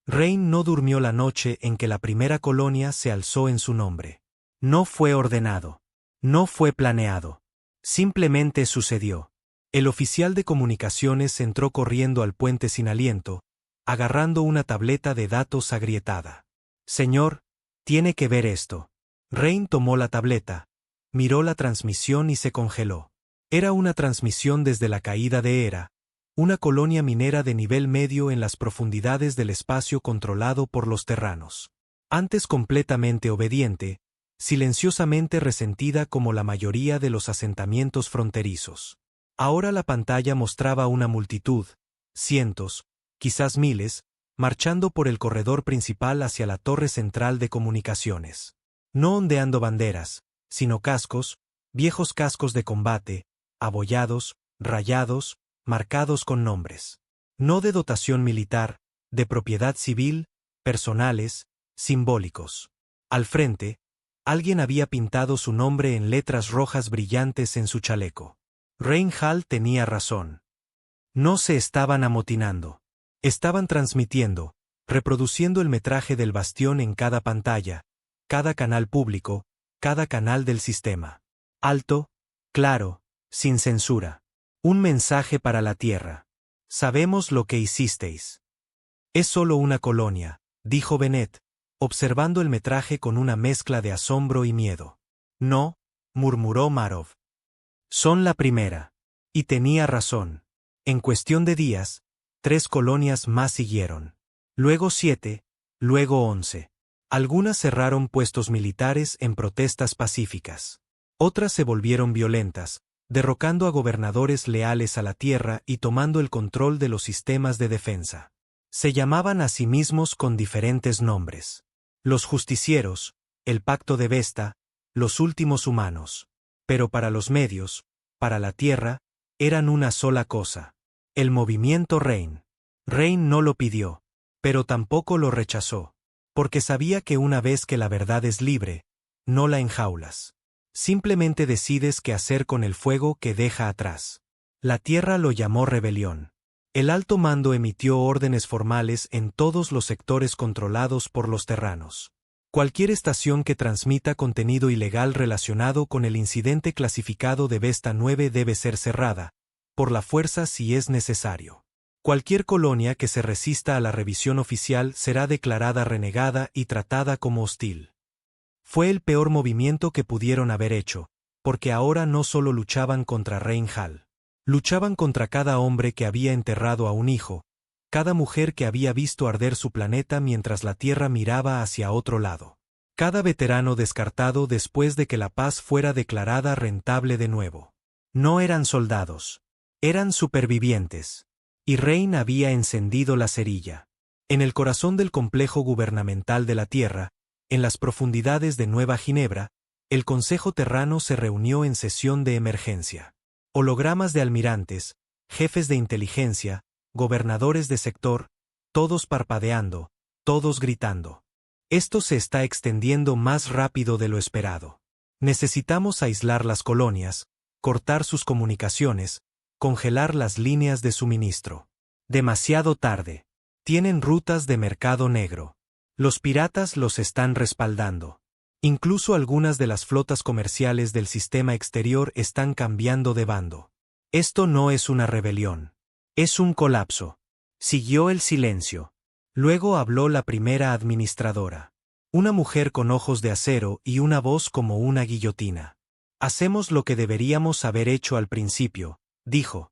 Rain no durmió la noche en que la primera colonia se alzó en su nombre. No fue ordenado. No fue planeado. Simplemente sucedió. El oficial de comunicaciones entró corriendo al puente sin aliento, agarrando una tableta de datos agrietada. Señor, tiene que ver esto. Rain tomó la tableta, miró la transmisión y se congeló. Era una transmisión desde la caída de Hera, una colonia minera de nivel medio en las profundidades del espacio controlado por los terranos. Antes completamente obediente, silenciosamente resentida como la mayoría de los asentamientos fronterizos. Ahora la pantalla mostraba una multitud, cientos, quizás miles, marchando por el corredor principal hacia la torre central de comunicaciones. No ondeando banderas, sino cascos, viejos cascos de combate, abollados, rayados, marcados con nombres. No de dotación militar, de propiedad civil, personales, simbólicos. Al frente, alguien había pintado su nombre en letras rojas brillantes en su chaleco. Rain Hall tenía razón. No se estaban amotinando. Estaban transmitiendo, reproduciendo el metraje del bastión en cada pantalla, cada canal público, cada canal del sistema. Alto, claro, sin censura. Un mensaje para la Tierra. Sabemos lo que hicisteis. Es solo una colonia, dijo Bennett, observando el metraje con una mezcla de asombro y miedo. No, murmuró Marov. Son la primera. Y tenía razón. En cuestión de días, 3 colonias más siguieron. Luego 7, luego 11. Algunas cerraron puestos militares en protestas pacíficas. Otras se volvieron violentas, derrocando a gobernadores leales a la Tierra y tomando el control de los sistemas de defensa. Se llamaban a sí mismos con diferentes nombres. Los justicieros, el pacto de Vesta, los últimos humanos. Pero para los medios, para la Tierra, eran una sola cosa. El movimiento Rain. Rain no lo pidió, pero tampoco lo rechazó. Porque sabía que una vez que la verdad es libre, no la enjaulas. Simplemente decides qué hacer con el fuego que deja atrás. La Tierra lo llamó rebelión. El alto mando emitió órdenes formales en todos los sectores controlados por los terranos. Cualquier estación que transmita contenido ilegal relacionado con el incidente clasificado de Vesta 9 debe ser cerrada, por la fuerza si es necesario. Cualquier colonia que se resista a la revisión oficial será declarada renegada y tratada como hostil. Fue el peor movimiento que pudieron haber hecho, porque ahora no solo luchaban contra Rain Hall. Luchaban contra cada hombre que había enterrado a un hijo, cada mujer que había visto arder su planeta mientras la Tierra miraba hacia otro lado. Cada veterano descartado después de que la paz fuera declarada rentable de nuevo. No eran soldados. Eran supervivientes. Y Rain había encendido la cerilla. En el corazón del complejo gubernamental de la Tierra, en las profundidades de Nueva Ginebra, el Consejo Terrano se reunió en sesión de emergencia. Hologramas de almirantes, jefes de inteligencia, gobernadores de sector, todos parpadeando, todos gritando. Esto se está extendiendo más rápido de lo esperado. Necesitamos aislar las colonias, cortar sus comunicaciones, congelar las líneas de suministro. Demasiado tarde. Tienen rutas de mercado negro. Los piratas los están respaldando. Incluso algunas de las flotas comerciales del sistema exterior están cambiando de bando. Esto no es una rebelión. Es un colapso. Siguió el silencio. Luego habló la primera administradora. Una mujer con ojos de acero y una voz como una guillotina. Hacemos lo que deberíamos haber hecho al principio, dijo.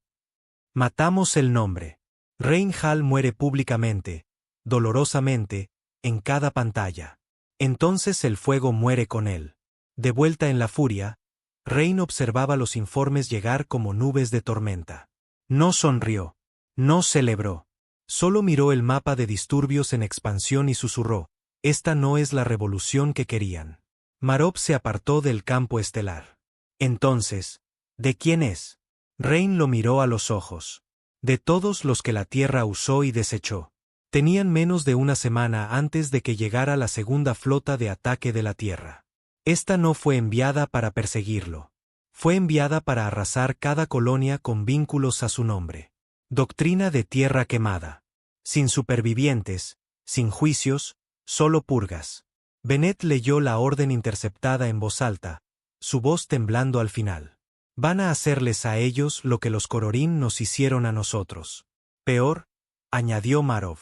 Matamos el nombre. Rain Hall muere públicamente, dolorosamente, en cada pantalla. Entonces el fuego muere con él. De vuelta en la furia, Rain observaba los informes llegar como nubes de tormenta. No sonrió. No celebró. Solo miró el mapa de disturbios en expansión y susurró: esta no es la revolución que querían. Marov se apartó del campo estelar. Entonces, ¿de quién es? Rain lo miró a los ojos. De todos los que la Tierra usó y desechó. Tenían menos de una semana antes de que llegara la segunda flota de ataque de la Tierra. Esta no fue enviada para perseguirlo. Fue enviada para arrasar cada colonia con vínculos a su nombre. Doctrina de tierra quemada. Sin supervivientes, sin juicios, solo purgas. Bennett leyó la orden interceptada en voz alta, su voz temblando al final. Van a hacerles a ellos lo que los Kororin nos hicieron a nosotros. Peor, añadió Marov.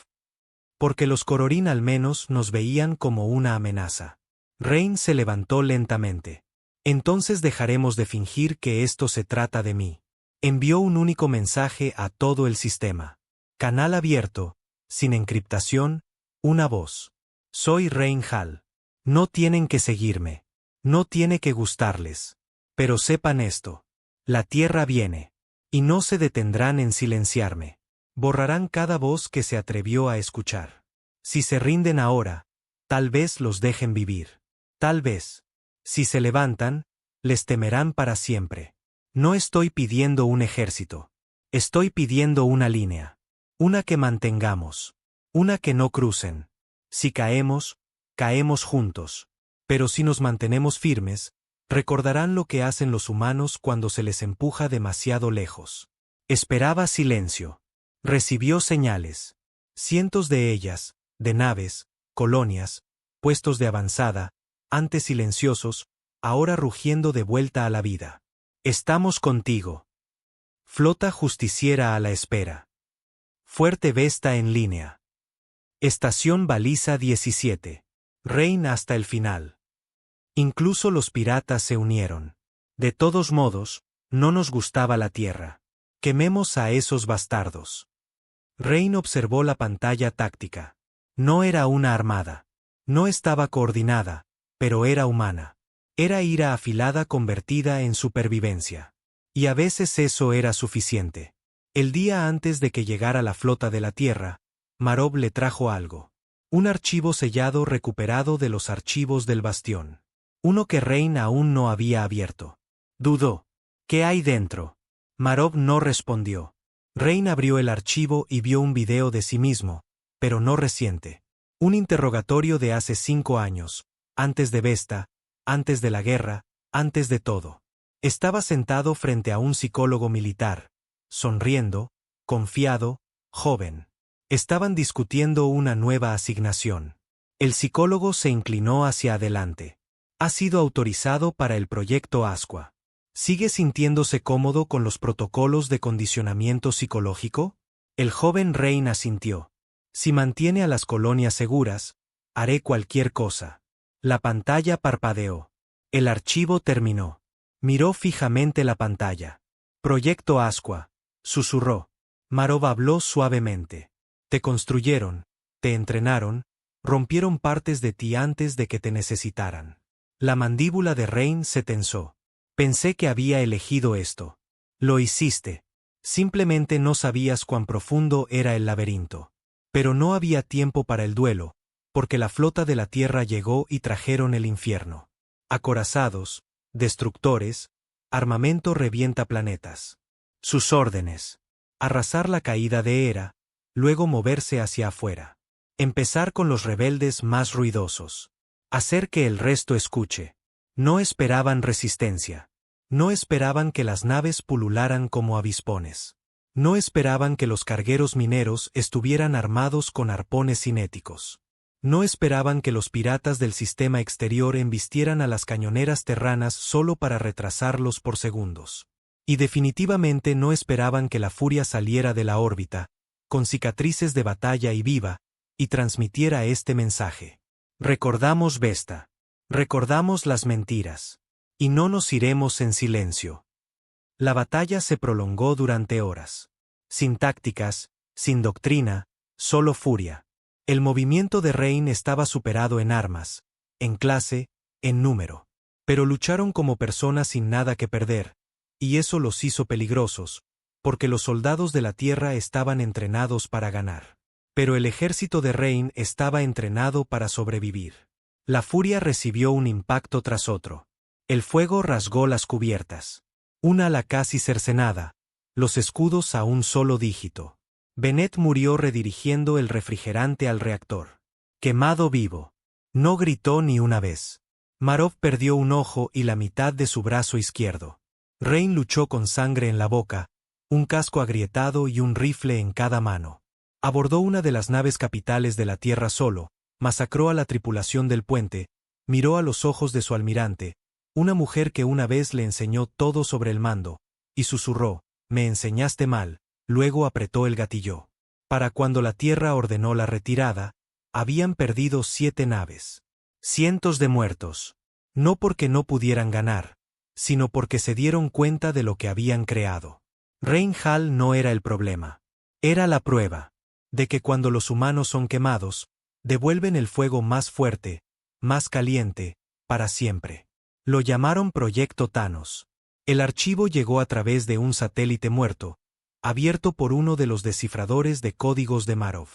Porque los Kororin al menos nos veían como una amenaza. Rain se levantó lentamente. Entonces dejaremos de fingir que esto se trata de mí. Envió un único mensaje a todo el sistema. Canal abierto, sin encriptación, una voz. Soy Rain Hall. No tienen que seguirme. No tiene que gustarles. Pero sepan esto. La Tierra viene. Y no se detendrán en silenciarme. Borrarán cada voz que se atrevió a escuchar. Si se rinden ahora, tal vez los dejen vivir. Tal vez. Si se levantan, les temerán para siempre. No estoy pidiendo un ejército. Estoy pidiendo una línea. Una que mantengamos. Una que no crucen. Si caemos, caemos juntos. Pero si nos mantenemos firmes, recordarán lo que hacen los humanos cuando se les empuja demasiado lejos. Esperaba silencio. Recibió señales. Cientos de ellas, de naves, colonias, puestos de avanzada, antes silenciosos, ahora rugiendo de vuelta a la vida. Estamos contigo. Flota justiciera a la espera. Fuerte Vesta en línea. Estación Baliza 17. Rain hasta el final. Incluso los piratas se unieron. De todos modos, no nos gustaba la Tierra. Quememos a esos bastardos. Rain observó la pantalla táctica. No era una armada. No estaba coordinada, pero era humana. Era ira afilada convertida en supervivencia. Y a veces eso era suficiente. El día antes de que llegara la flota de la Tierra, Marov le trajo algo. Un archivo sellado recuperado de los archivos del bastión. Uno que Rain aún no había abierto. Dudó. ¿Qué hay dentro? Marov no respondió. Rain abrió el archivo y vio un video de sí mismo, pero no reciente. Un interrogatorio de hace 5 años, antes de Vesta, antes de la guerra, antes de todo. Estaba sentado frente a un psicólogo militar, sonriendo, confiado, joven. Estaban discutiendo una nueva asignación. El psicólogo se inclinó hacia adelante. Ha sido autorizado para el proyecto Asqua. ¿Sigue sintiéndose cómodo con los protocolos de condicionamiento psicológico? El joven Rain asintió. Si mantiene a las colonias seguras, haré cualquier cosa. La pantalla parpadeó. El archivo terminó. Miró fijamente la pantalla. Proyecto Asqua, susurró. Marov habló suavemente. Te construyeron, te entrenaron, rompieron partes de ti antes de que te necesitaran. La mandíbula de Rain se tensó. Pensé que había elegido esto. Lo hiciste. Simplemente no sabías cuán profundo era el laberinto. Pero no había tiempo para el duelo, porque la flota de la Tierra llegó y trajeron el infierno. Acorazados, destructores, armamento revienta planetas. Sus órdenes. Arrasar la caída de Hera, luego moverse hacia afuera. Empezar con los rebeldes más ruidosos. Hacer que el resto escuche. No esperaban resistencia. No esperaban que las naves pulularan como avispones. No esperaban que los cargueros mineros estuvieran armados con arpones cinéticos. No esperaban que los piratas del sistema exterior embistieran a las cañoneras terranas solo para retrasarlos por segundos. Y definitivamente no esperaban que la furia saliera de la órbita, con cicatrices de batalla y viva, y transmitiera este mensaje. Recordamos Vesta. Recordamos las mentiras. Y no nos iremos en silencio. La batalla se prolongó durante horas. Sin tácticas, sin doctrina, solo furia. El movimiento de Rain estaba superado en armas, en clase, en número. Pero lucharon como personas sin nada que perder, y eso los hizo peligrosos, porque los soldados de la tierra estaban entrenados para ganar. Pero el ejército de Rain estaba entrenado para sobrevivir. La furia recibió un impacto tras otro. El fuego rasgó las cubiertas. Una ala casi cercenada, los escudos a un solo dígito. Bennett murió redirigiendo el refrigerante al reactor. Quemado vivo. No gritó ni una vez. Marov perdió un ojo y la mitad de su brazo izquierdo. Rain luchó con sangre en la boca, un casco agrietado y un rifle en cada mano. Abordó una de las naves capitales de la Tierra solo, masacró a la tripulación del puente, miró a los ojos de su almirante, una mujer que una vez le enseñó todo sobre el mando, y susurró, «Me enseñaste mal», luego apretó el gatillo. Para cuando la Tierra ordenó la retirada, habían perdido 7 naves. Cientos de muertos. No porque no pudieran ganar, sino porque se dieron cuenta de lo que habían creado. Rain Hall no era el problema. Era la prueba de que cuando los humanos son quemados, devuelven el fuego más fuerte, más caliente, para siempre. Lo llamaron Proyecto Thanos. El archivo llegó a través de un satélite muerto, abierto por uno de los descifradores de códigos de Marov.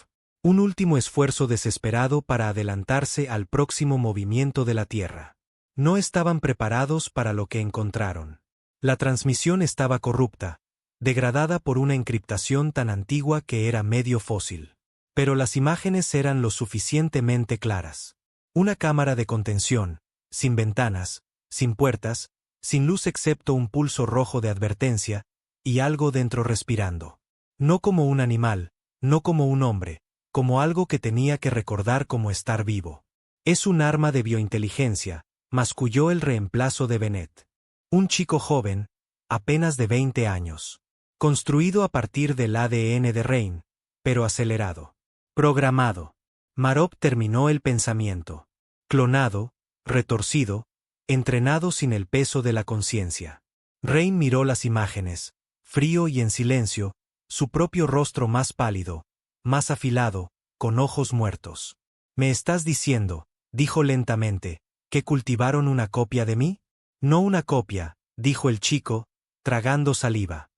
Un último esfuerzo desesperado para adelantarse al próximo movimiento de la Tierra. No estaban preparados para lo que encontraron. La transmisión estaba corrupta, degradada por una encriptación tan antigua que era medio fósil. Pero las imágenes eran lo suficientemente claras. Una cámara de contención, sin ventanas, sin puertas, sin luz excepto un pulso rojo de advertencia, y algo dentro respirando. No como un animal, no como un hombre, como algo que tenía que recordar cómo estar vivo. Es un arma de biointeligencia, masculló el reemplazo de Bennett. Un chico joven, apenas de 20 años. Construido a partir del ADN de Rain, pero acelerado. Programado. Marov terminó el pensamiento. Clonado, retorcido, entrenado sin el peso de la conciencia. Rain miró las imágenes, frío y en silencio, su propio rostro más pálido, más afilado, con ojos muertos. «¿Me estás diciendo», dijo lentamente, «que cultivaron una copia de mí?» «No una copia», dijo el chico, tragando saliva.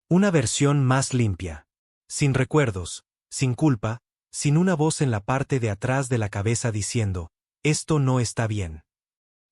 «Una versión más limpia. Sin recuerdos, sin culpa, sin una voz en la parte de atrás de la cabeza diciendo, esto no está bien».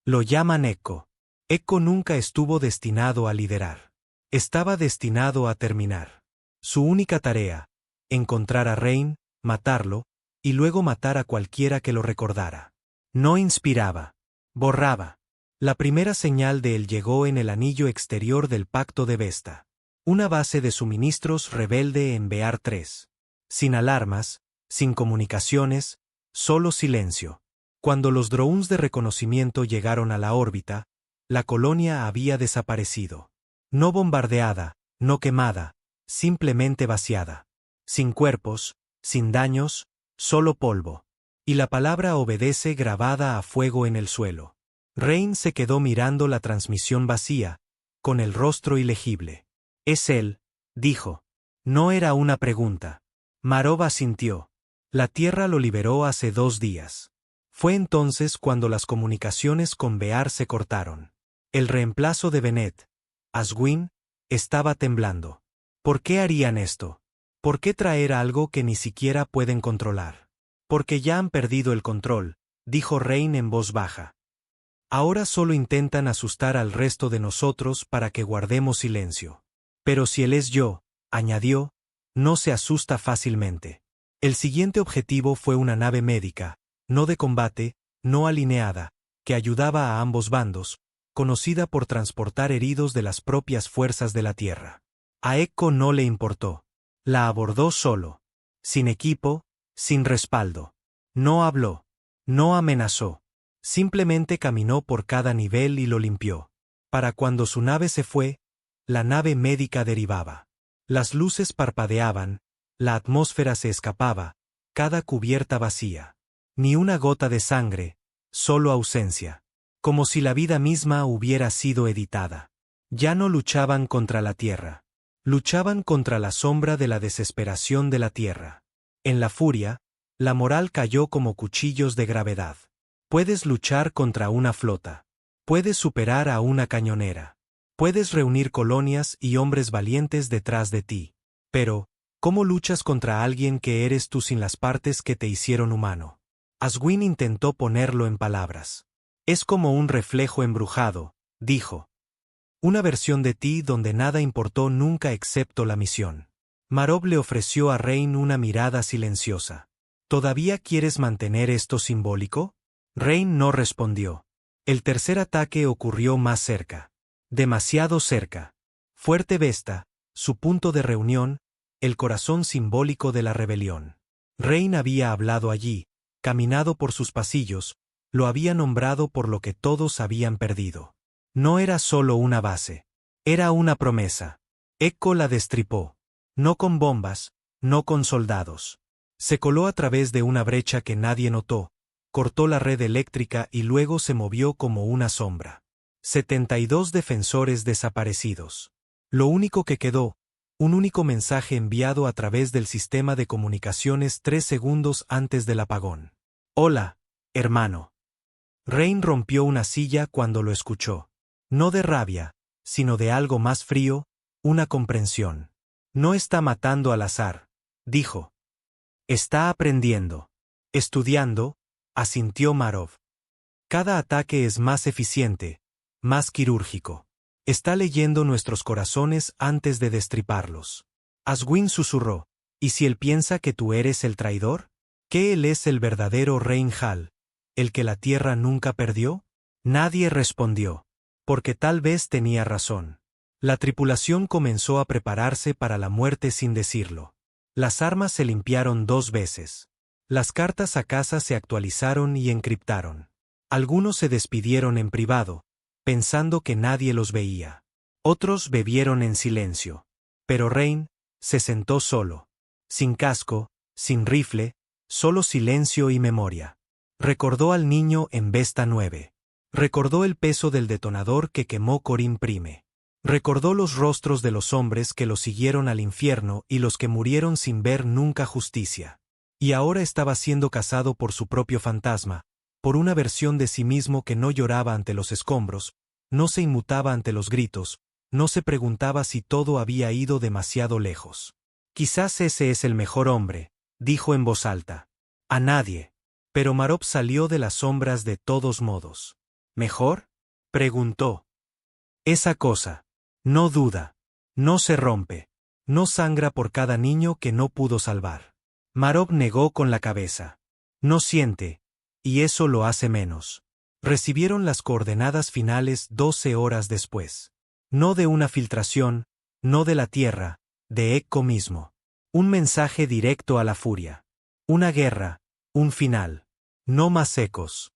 Lo llaman Echo. Echo nunca estuvo destinado a liderar. Estaba destinado a terminar. Su única tarea, encontrar a Rain, matarlo, y luego matar a cualquiera que lo recordara. No inspiraba. Borraba. La primera señal de él llegó en el anillo exterior del Pacto de Vesta. Una base de suministros rebelde en Bear 3. Sin alarmas, sin comunicaciones, solo silencio. Cuando los drones de reconocimiento llegaron a la órbita, la colonia había desaparecido. No bombardeada, no quemada, simplemente vaciada. Sin cuerpos, sin daños, solo polvo. Y la palabra obedece grabada a fuego en el suelo. Rain se quedó mirando la transmisión vacía, con el rostro ilegible. «Es él», dijo. No era una pregunta. Marov asintió. La Tierra lo liberó hace 2 días. Fue entonces cuando las comunicaciones con Bear se cortaron. El reemplazo de Bennett, Aswin, estaba temblando. ¿Por qué harían esto? ¿Por qué traer algo que ni siquiera pueden controlar? Porque ya han perdido el control, dijo Rain en voz baja. Ahora solo intentan asustar al resto de nosotros para que guardemos silencio. Pero si él es yo, añadió, no se asusta fácilmente. El siguiente objetivo fue una nave médica, no de combate, no alineada, que ayudaba a ambos bandos, conocida por transportar heridos de las propias fuerzas de la Tierra. A Echo no le importó. La abordó solo. Sin equipo, sin respaldo. No habló. No amenazó. Simplemente caminó por cada nivel y lo limpió. Para cuando su nave se fue, la nave médica derivaba. Las luces parpadeaban, la atmósfera se escapaba, cada cubierta vacía. Ni una gota de sangre, solo ausencia. Como si la vida misma hubiera sido editada. Ya no luchaban contra la Tierra. Luchaban contra la sombra de la desesperación de la Tierra. En la furia, la moral cayó como cuchillos de gravedad. Puedes luchar contra una flota. Puedes superar a una cañonera. Puedes reunir colonias y hombres valientes detrás de ti. Pero, ¿cómo luchas contra alguien que eres tú sin las partes que te hicieron humano? Aswin intentó ponerlo en palabras. Es como un reflejo embrujado, dijo. Una versión de ti donde nada importó nunca excepto la misión. Marov le ofreció a Rain una mirada silenciosa. ¿Todavía quieres mantener esto simbólico? Rain no respondió. El tercer ataque ocurrió más cerca. Demasiado cerca. Fuerte Vesta, su punto de reunión, el corazón simbólico de la rebelión. Rain había hablado allí, caminado por sus pasillos, lo había nombrado por lo que todos habían perdido. No era solo una base. Era una promesa. Echo la destripó. No con bombas, no con soldados. Se coló a través de una brecha que nadie notó, cortó la red eléctrica y luego se movió como una sombra. 72 defensores desaparecidos. Lo único que quedó, un único mensaje enviado a través del sistema de comunicaciones 3 segundos antes del apagón. Hola, hermano. Rain rompió una silla cuando lo escuchó. No de rabia, sino de algo más frío, una comprensión. No está matando al azar, dijo. Está aprendiendo. Estudiando, asintió Marov. Cada ataque es más eficiente, más quirúrgico. Está leyendo nuestros corazones antes de destriparlos. Aswin susurró. ¿Y si él piensa que tú eres el traidor? ¿Que él es el verdadero Rain Hall, el que la tierra nunca perdió? Nadie respondió. Porque tal vez tenía razón. La tripulación comenzó a prepararse para la muerte sin decirlo. Las armas se limpiaron 2 veces. Las cartas a casa se actualizaron y encriptaron. Algunos se despidieron en privado, pensando que nadie los veía. Otros bebieron en silencio. Pero Rain se sentó solo. Sin casco, sin rifle, solo silencio y memoria. Recordó al niño en Vesta 9. Recordó el peso del detonador que quemó Corin Prime. Recordó los rostros de los hombres que lo siguieron al infierno y los que murieron sin ver nunca justicia. Y ahora estaba siendo cazado por su propio fantasma, por una versión de sí mismo que no lloraba ante los escombros, no se inmutaba ante los gritos, no se preguntaba si todo había ido demasiado lejos. Quizás ese es el mejor hombre, dijo en voz alta. A nadie. Pero Marov salió de las sombras de todos modos. ¿Mejor? Preguntó. Esa cosa. No duda. No se rompe. No sangra por cada niño que no pudo salvar. Marov negó con la cabeza. No siente. Y eso lo hace menos. Recibieron las coordenadas finales 12 horas después. No de una filtración, no de la Tierra, de Echo mismo. Un mensaje directo a la furia. Una guerra, un final. No más ecos.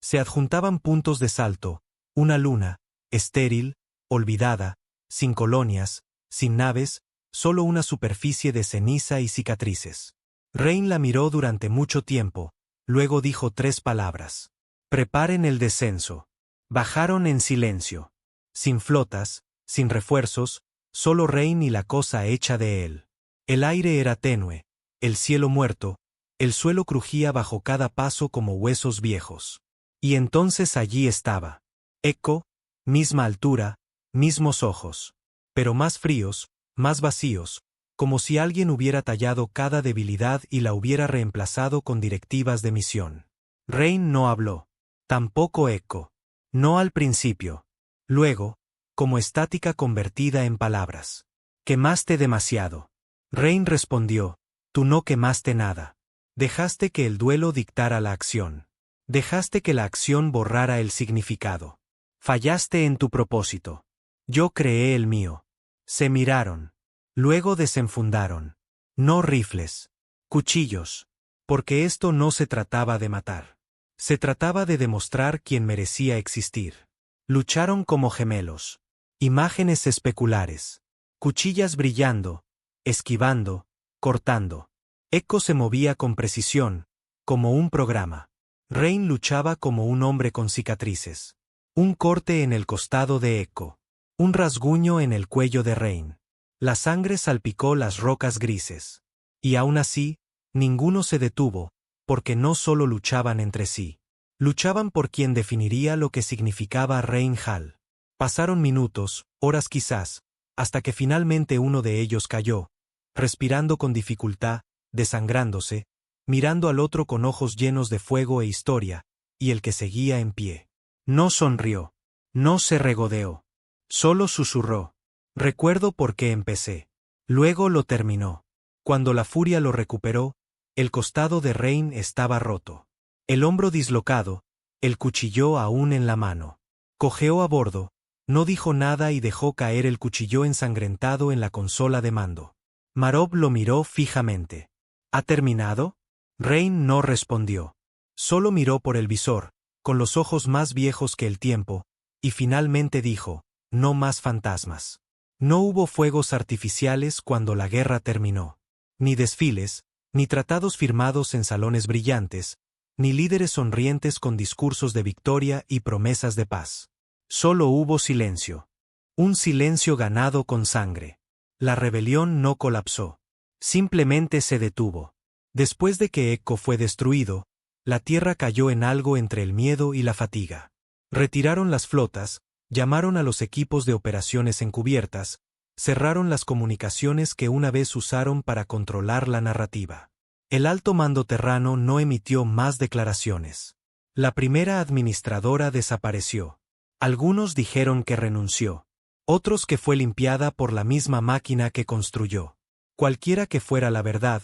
Se adjuntaban puntos de salto, una luna, estéril, olvidada, sin colonias, sin naves, solo una superficie de ceniza y cicatrices. Rain la miró durante mucho tiempo, luego dijo 3 palabras. Preparen el descenso. Bajaron en silencio. Sin flotas, sin refuerzos, solo Rain y la cosa hecha de él. El aire era tenue, el cielo muerto, el suelo crujía bajo cada paso como huesos viejos. Y entonces allí estaba. Echo, misma altura, mismos ojos. Pero más fríos, más vacíos, como si alguien hubiera tallado cada debilidad y la hubiera reemplazado con directivas de misión. Rain no habló. Tampoco Echo. No al principio. Luego, como estática convertida en palabras. Quemaste demasiado. Rain respondió. Tú no quemaste nada. Dejaste que el duelo dictara la acción. Dejaste que la acción borrara el significado. Fallaste en tu propósito. Yo creé el mío. Se miraron. Luego desenfundaron. No rifles. Cuchillos. Porque esto no se trataba de matar. Se trataba de demostrar quién merecía existir. Lucharon como gemelos. Imágenes especulares. Cuchillas brillando, esquivando, cortando. Echo se movía con precisión, como un programa. Rain luchaba como un hombre con cicatrices. Un corte en el costado de Echo. Un rasguño en el cuello de Rain. La sangre salpicó las rocas grises. Y aún así, ninguno se detuvo, porque no solo luchaban entre sí. Luchaban por quien definiría lo que significaba Rein Hall. Pasaron minutos, horas quizás, hasta que finalmente uno de ellos cayó, respirando con dificultad, desangrándose, mirando al otro con ojos llenos de fuego e historia, y el que seguía en pie. No sonrió. No se regodeó. Solo susurró. Recuerdo por qué empecé. Luego lo terminó. Cuando la furia lo recuperó, el costado de Rein estaba roto. El hombro dislocado, el cuchillo aún en la mano. Cojeó a bordo, no dijo nada y dejó caer el cuchillo ensangrentado en la consola de mando. Marov lo miró fijamente. ¿Ha terminado? Rein no respondió. Solo miró por el visor, con los ojos más viejos que el tiempo, y finalmente dijo, no más fantasmas. No hubo fuegos artificiales cuando la guerra terminó. Ni desfiles, ni tratados firmados en salones brillantes, ni líderes sonrientes con discursos de victoria y promesas de paz. Solo hubo silencio. Un silencio ganado con sangre. La rebelión no colapsó. Simplemente se detuvo. Después de que Ekko fue destruido, la tierra cayó en algo entre el miedo y la fatiga. Retiraron las flotas, llamaron a los equipos de operaciones encubiertas, cerraron las comunicaciones que una vez usaron para controlar la narrativa. El alto mando terrano no emitió más declaraciones. La primera administradora desapareció. Algunos dijeron que renunció. Otros que fue limpiada por la misma máquina que construyó. Cualquiera que fuera la verdad,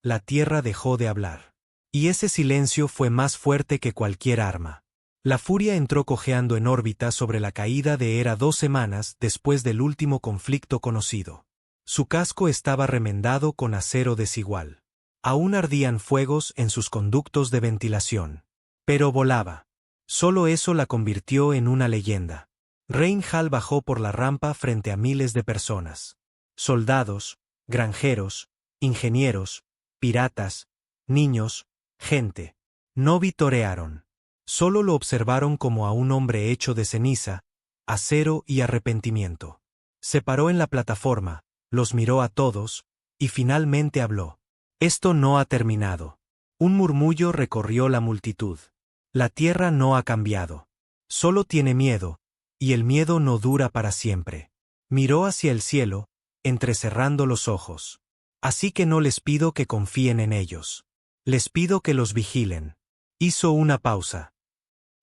la tierra dejó de hablar. Y ese silencio fue más fuerte que cualquier arma. La furia entró cojeando en órbita sobre la caída de Hera 2 semanas después del último conflicto conocido. Su casco estaba remendado con acero desigual. Aún ardían fuegos en sus conductos de ventilación. Pero volaba. Solo eso la convirtió en una leyenda. Rein Hall bajó por la rampa frente a miles de personas. Soldados, granjeros, ingenieros, piratas, niños, gente. No vitorearon. Solo lo observaron como a un hombre hecho de ceniza, acero y arrepentimiento. Se paró en la plataforma, los miró a todos, y finalmente habló. Esto no ha terminado. Un murmullo recorrió la multitud. La tierra no ha cambiado. Solo tiene miedo, y el miedo no dura para siempre. Miró hacia el cielo, entrecerrando los ojos. Así que no les pido que confíen en ellos. Les pido que los vigilen. Hizo una pausa.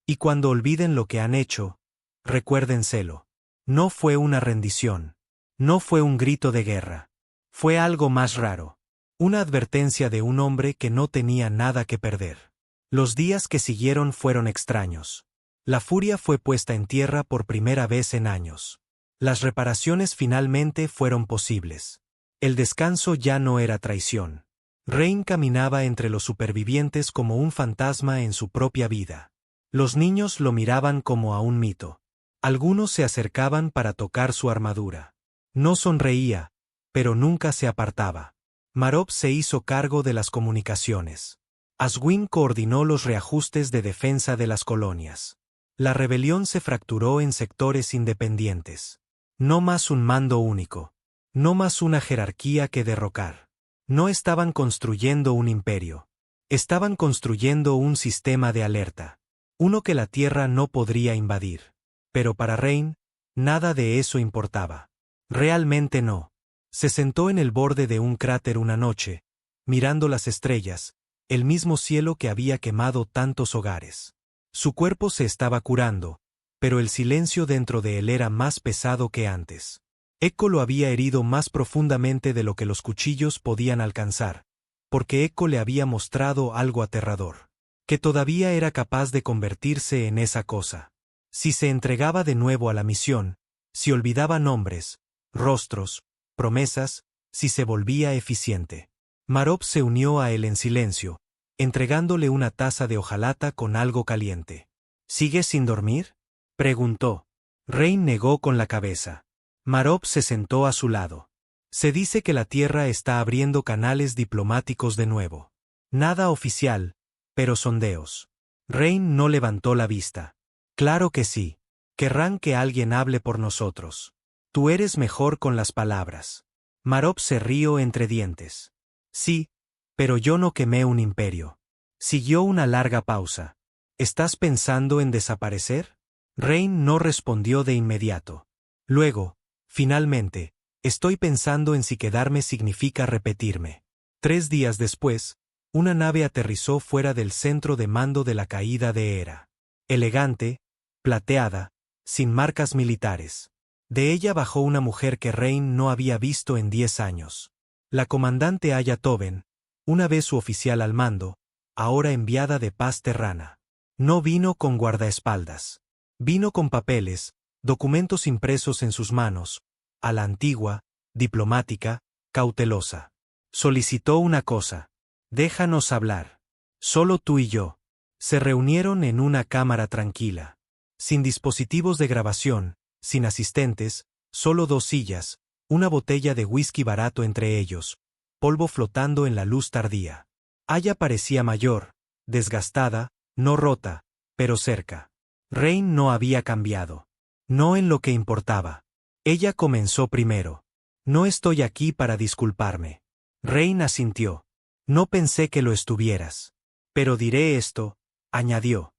Y cuando olviden lo que han hecho, recuérdenselo. No fue una rendición. No fue un grito de guerra. Fue algo más raro. Una advertencia de un hombre que no tenía nada que perder. Los días que siguieron fueron extraños. La furia fue puesta en tierra por primera vez en años. Las reparaciones finalmente fueron posibles. El descanso ya no era traición. Rein caminaba entre los supervivientes como un fantasma en su propia vida. Los niños lo miraban como a un mito. Algunos se acercaban para tocar su armadura. No sonreía, pero nunca se apartaba. Marov se hizo cargo de las comunicaciones. Aswin coordinó los reajustes de defensa de las colonias. La rebelión se fracturó en sectores independientes. No más un mando único. No más una jerarquía que derrocar. No estaban construyendo un imperio. Estaban construyendo un sistema de alerta. Uno que la tierra no podría invadir. Pero para Rein, nada de eso importaba. Realmente no. Se sentó en el borde de un cráter una noche, mirando las estrellas, el mismo cielo que había quemado tantos hogares. Su cuerpo se estaba curando, pero el silencio dentro de él era más pesado que antes. Ekko lo había herido más profundamente de lo que los cuchillos podían alcanzar, porque Ekko le había mostrado algo aterrador. Que todavía era capaz de convertirse en esa cosa. Si se entregaba de nuevo a la misión, si olvidaba nombres, rostros, promesas, si se volvía eficiente. Marov se unió a él en silencio, entregándole una taza de hojalata con algo caliente. ¿Sigues sin dormir?, preguntó. Rein negó con la cabeza. Marov se sentó a su lado. Se dice que la Tierra está abriendo canales diplomáticos de nuevo. Nada oficial, pero sondeos. Rein no levantó la vista. Claro que sí. Querrán que alguien hable por nosotros. Tú eres mejor con las palabras. Marov se rió entre dientes. Sí, pero yo no quemé un imperio. Siguió una larga pausa. ¿Estás pensando en desaparecer? Rain no respondió de inmediato. Luego, finalmente, estoy pensando en si quedarme significa repetirme. 3 días después, una nave aterrizó fuera del centro de mando de la caída de Hera. Elegante, plateada, sin marcas militares. De ella bajó una mujer que Rain no había visto en 10 años. La comandante Aya Toben, una vez su oficial al mando, ahora enviada de paz terrana. No vino con guardaespaldas. Vino con papeles, documentos impresos en sus manos, a la antigua, diplomática, cautelosa. Solicitó una cosa. Déjanos hablar. Solo tú y yo. Se reunieron en una cámara tranquila. Sin dispositivos de grabación, sin asistentes, solo 2 sillas, una botella de whisky barato entre ellos, polvo flotando en la luz tardía. Aya parecía mayor, desgastada, no rota, pero cerca. Rain no había cambiado. No en lo que importaba. Ella comenzó primero. No estoy aquí para disculparme. Rain asintió. No pensé que lo estuvieras. Pero diré esto, añadió.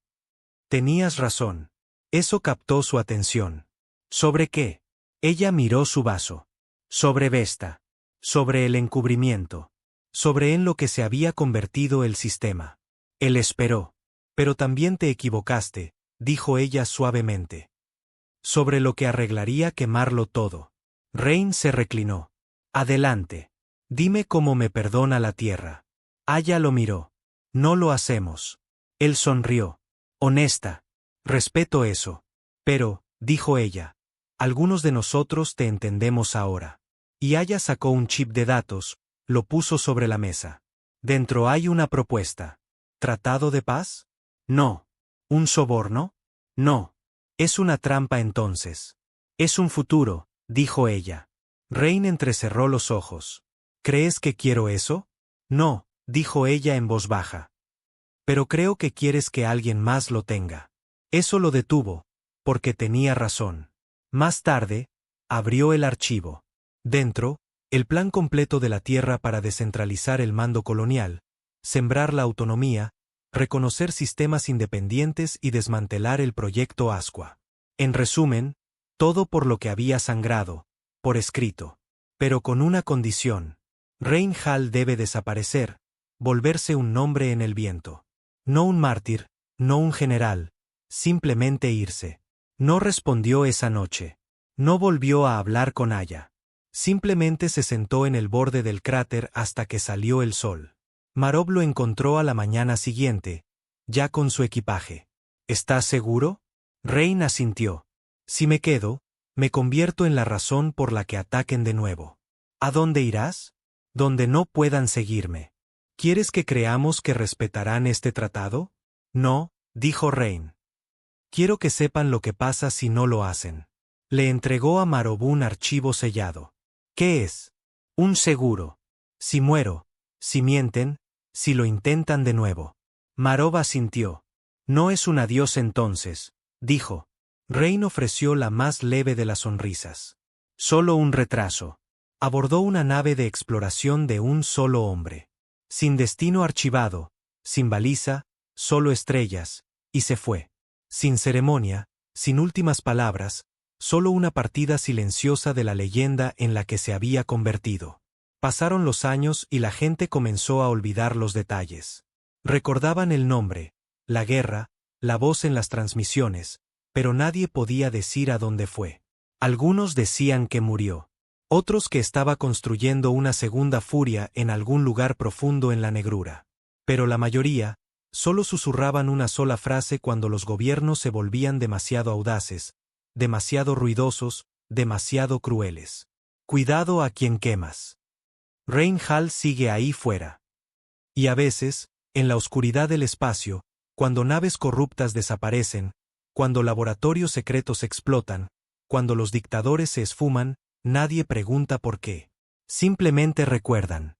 Tenías razón. Eso captó su atención. ¿Sobre qué? Ella miró su vaso. Sobre Vesta. Sobre el encubrimiento. Sobre en lo que se había convertido el sistema. Él esperó. Pero también te equivocaste, dijo ella suavemente. Sobre lo que arreglaría quemarlo todo. Rain se reclinó. Adelante. Dime cómo me perdona la tierra. Aya lo miró. No lo hacemos. Él sonrió. Honesta. Respeto eso. Pero, dijo ella, algunos de nosotros te entendemos ahora. Y Aya sacó un chip de datos, lo puso sobre la mesa. Dentro hay una propuesta. ¿Tratado de paz? No. ¿Un soborno? No. Es una trampa entonces. Es un futuro, dijo ella. Rain entrecerró los ojos. ¿Crees que quiero eso? No, dijo ella en voz baja. Pero creo que quieres que alguien más lo tenga. Eso lo detuvo, porque tenía razón. Más tarde, abrió el archivo. Dentro, el plan completo de la Tierra para descentralizar el mando colonial, sembrar la autonomía, reconocer sistemas independientes y desmantelar el proyecto Asqua. En resumen, todo por lo que había sangrado, por escrito. Pero con una condición. Rain Hall debe desaparecer, volverse un nombre en el viento. No un mártir, no un general, simplemente irse. No respondió esa noche. No volvió a hablar con Aya. Simplemente se sentó en el borde del cráter hasta que salió el sol. Marov lo encontró a la mañana siguiente, ya con su equipaje. ¿Estás seguro? Rain asintió. Si me quedo, me convierto en la razón por la que ataquen de nuevo. ¿A dónde irás? Donde no puedan seguirme. ¿Quieres que creamos que respetarán este tratado? No, dijo Rain. Quiero que sepan lo que pasa si no lo hacen. Le entregó a Marov un archivo sellado. ¿Qué es? Un seguro. Si muero, si mienten, si lo intentan de nuevo. Marov asintió. No es un adiós entonces, dijo. Rain ofreció la más leve de las sonrisas. Solo un retraso. Abordó una nave de exploración de un solo hombre. Sin destino archivado, sin baliza, solo estrellas, y se fue. Sin ceremonia, sin últimas palabras, solo una partida silenciosa de la leyenda en la que se había convertido. Pasaron los años y la gente comenzó a olvidar los detalles. Recordaban el nombre, la guerra, la voz en las transmisiones, pero nadie podía decir a dónde fue. Algunos decían que murió. Otros que estaba construyendo una segunda furia en algún lugar profundo en la negrura. Pero la mayoría, solo susurraban una sola frase cuando los gobiernos se volvían demasiado audaces, demasiado ruidosos, demasiado crueles. Cuidado a quien quemas. Rain Hall sigue ahí fuera. Y a veces, en la oscuridad del espacio, cuando naves corruptas desaparecen, cuando laboratorios secretos explotan, cuando los dictadores se esfuman, nadie pregunta por qué. Simplemente recuerdan.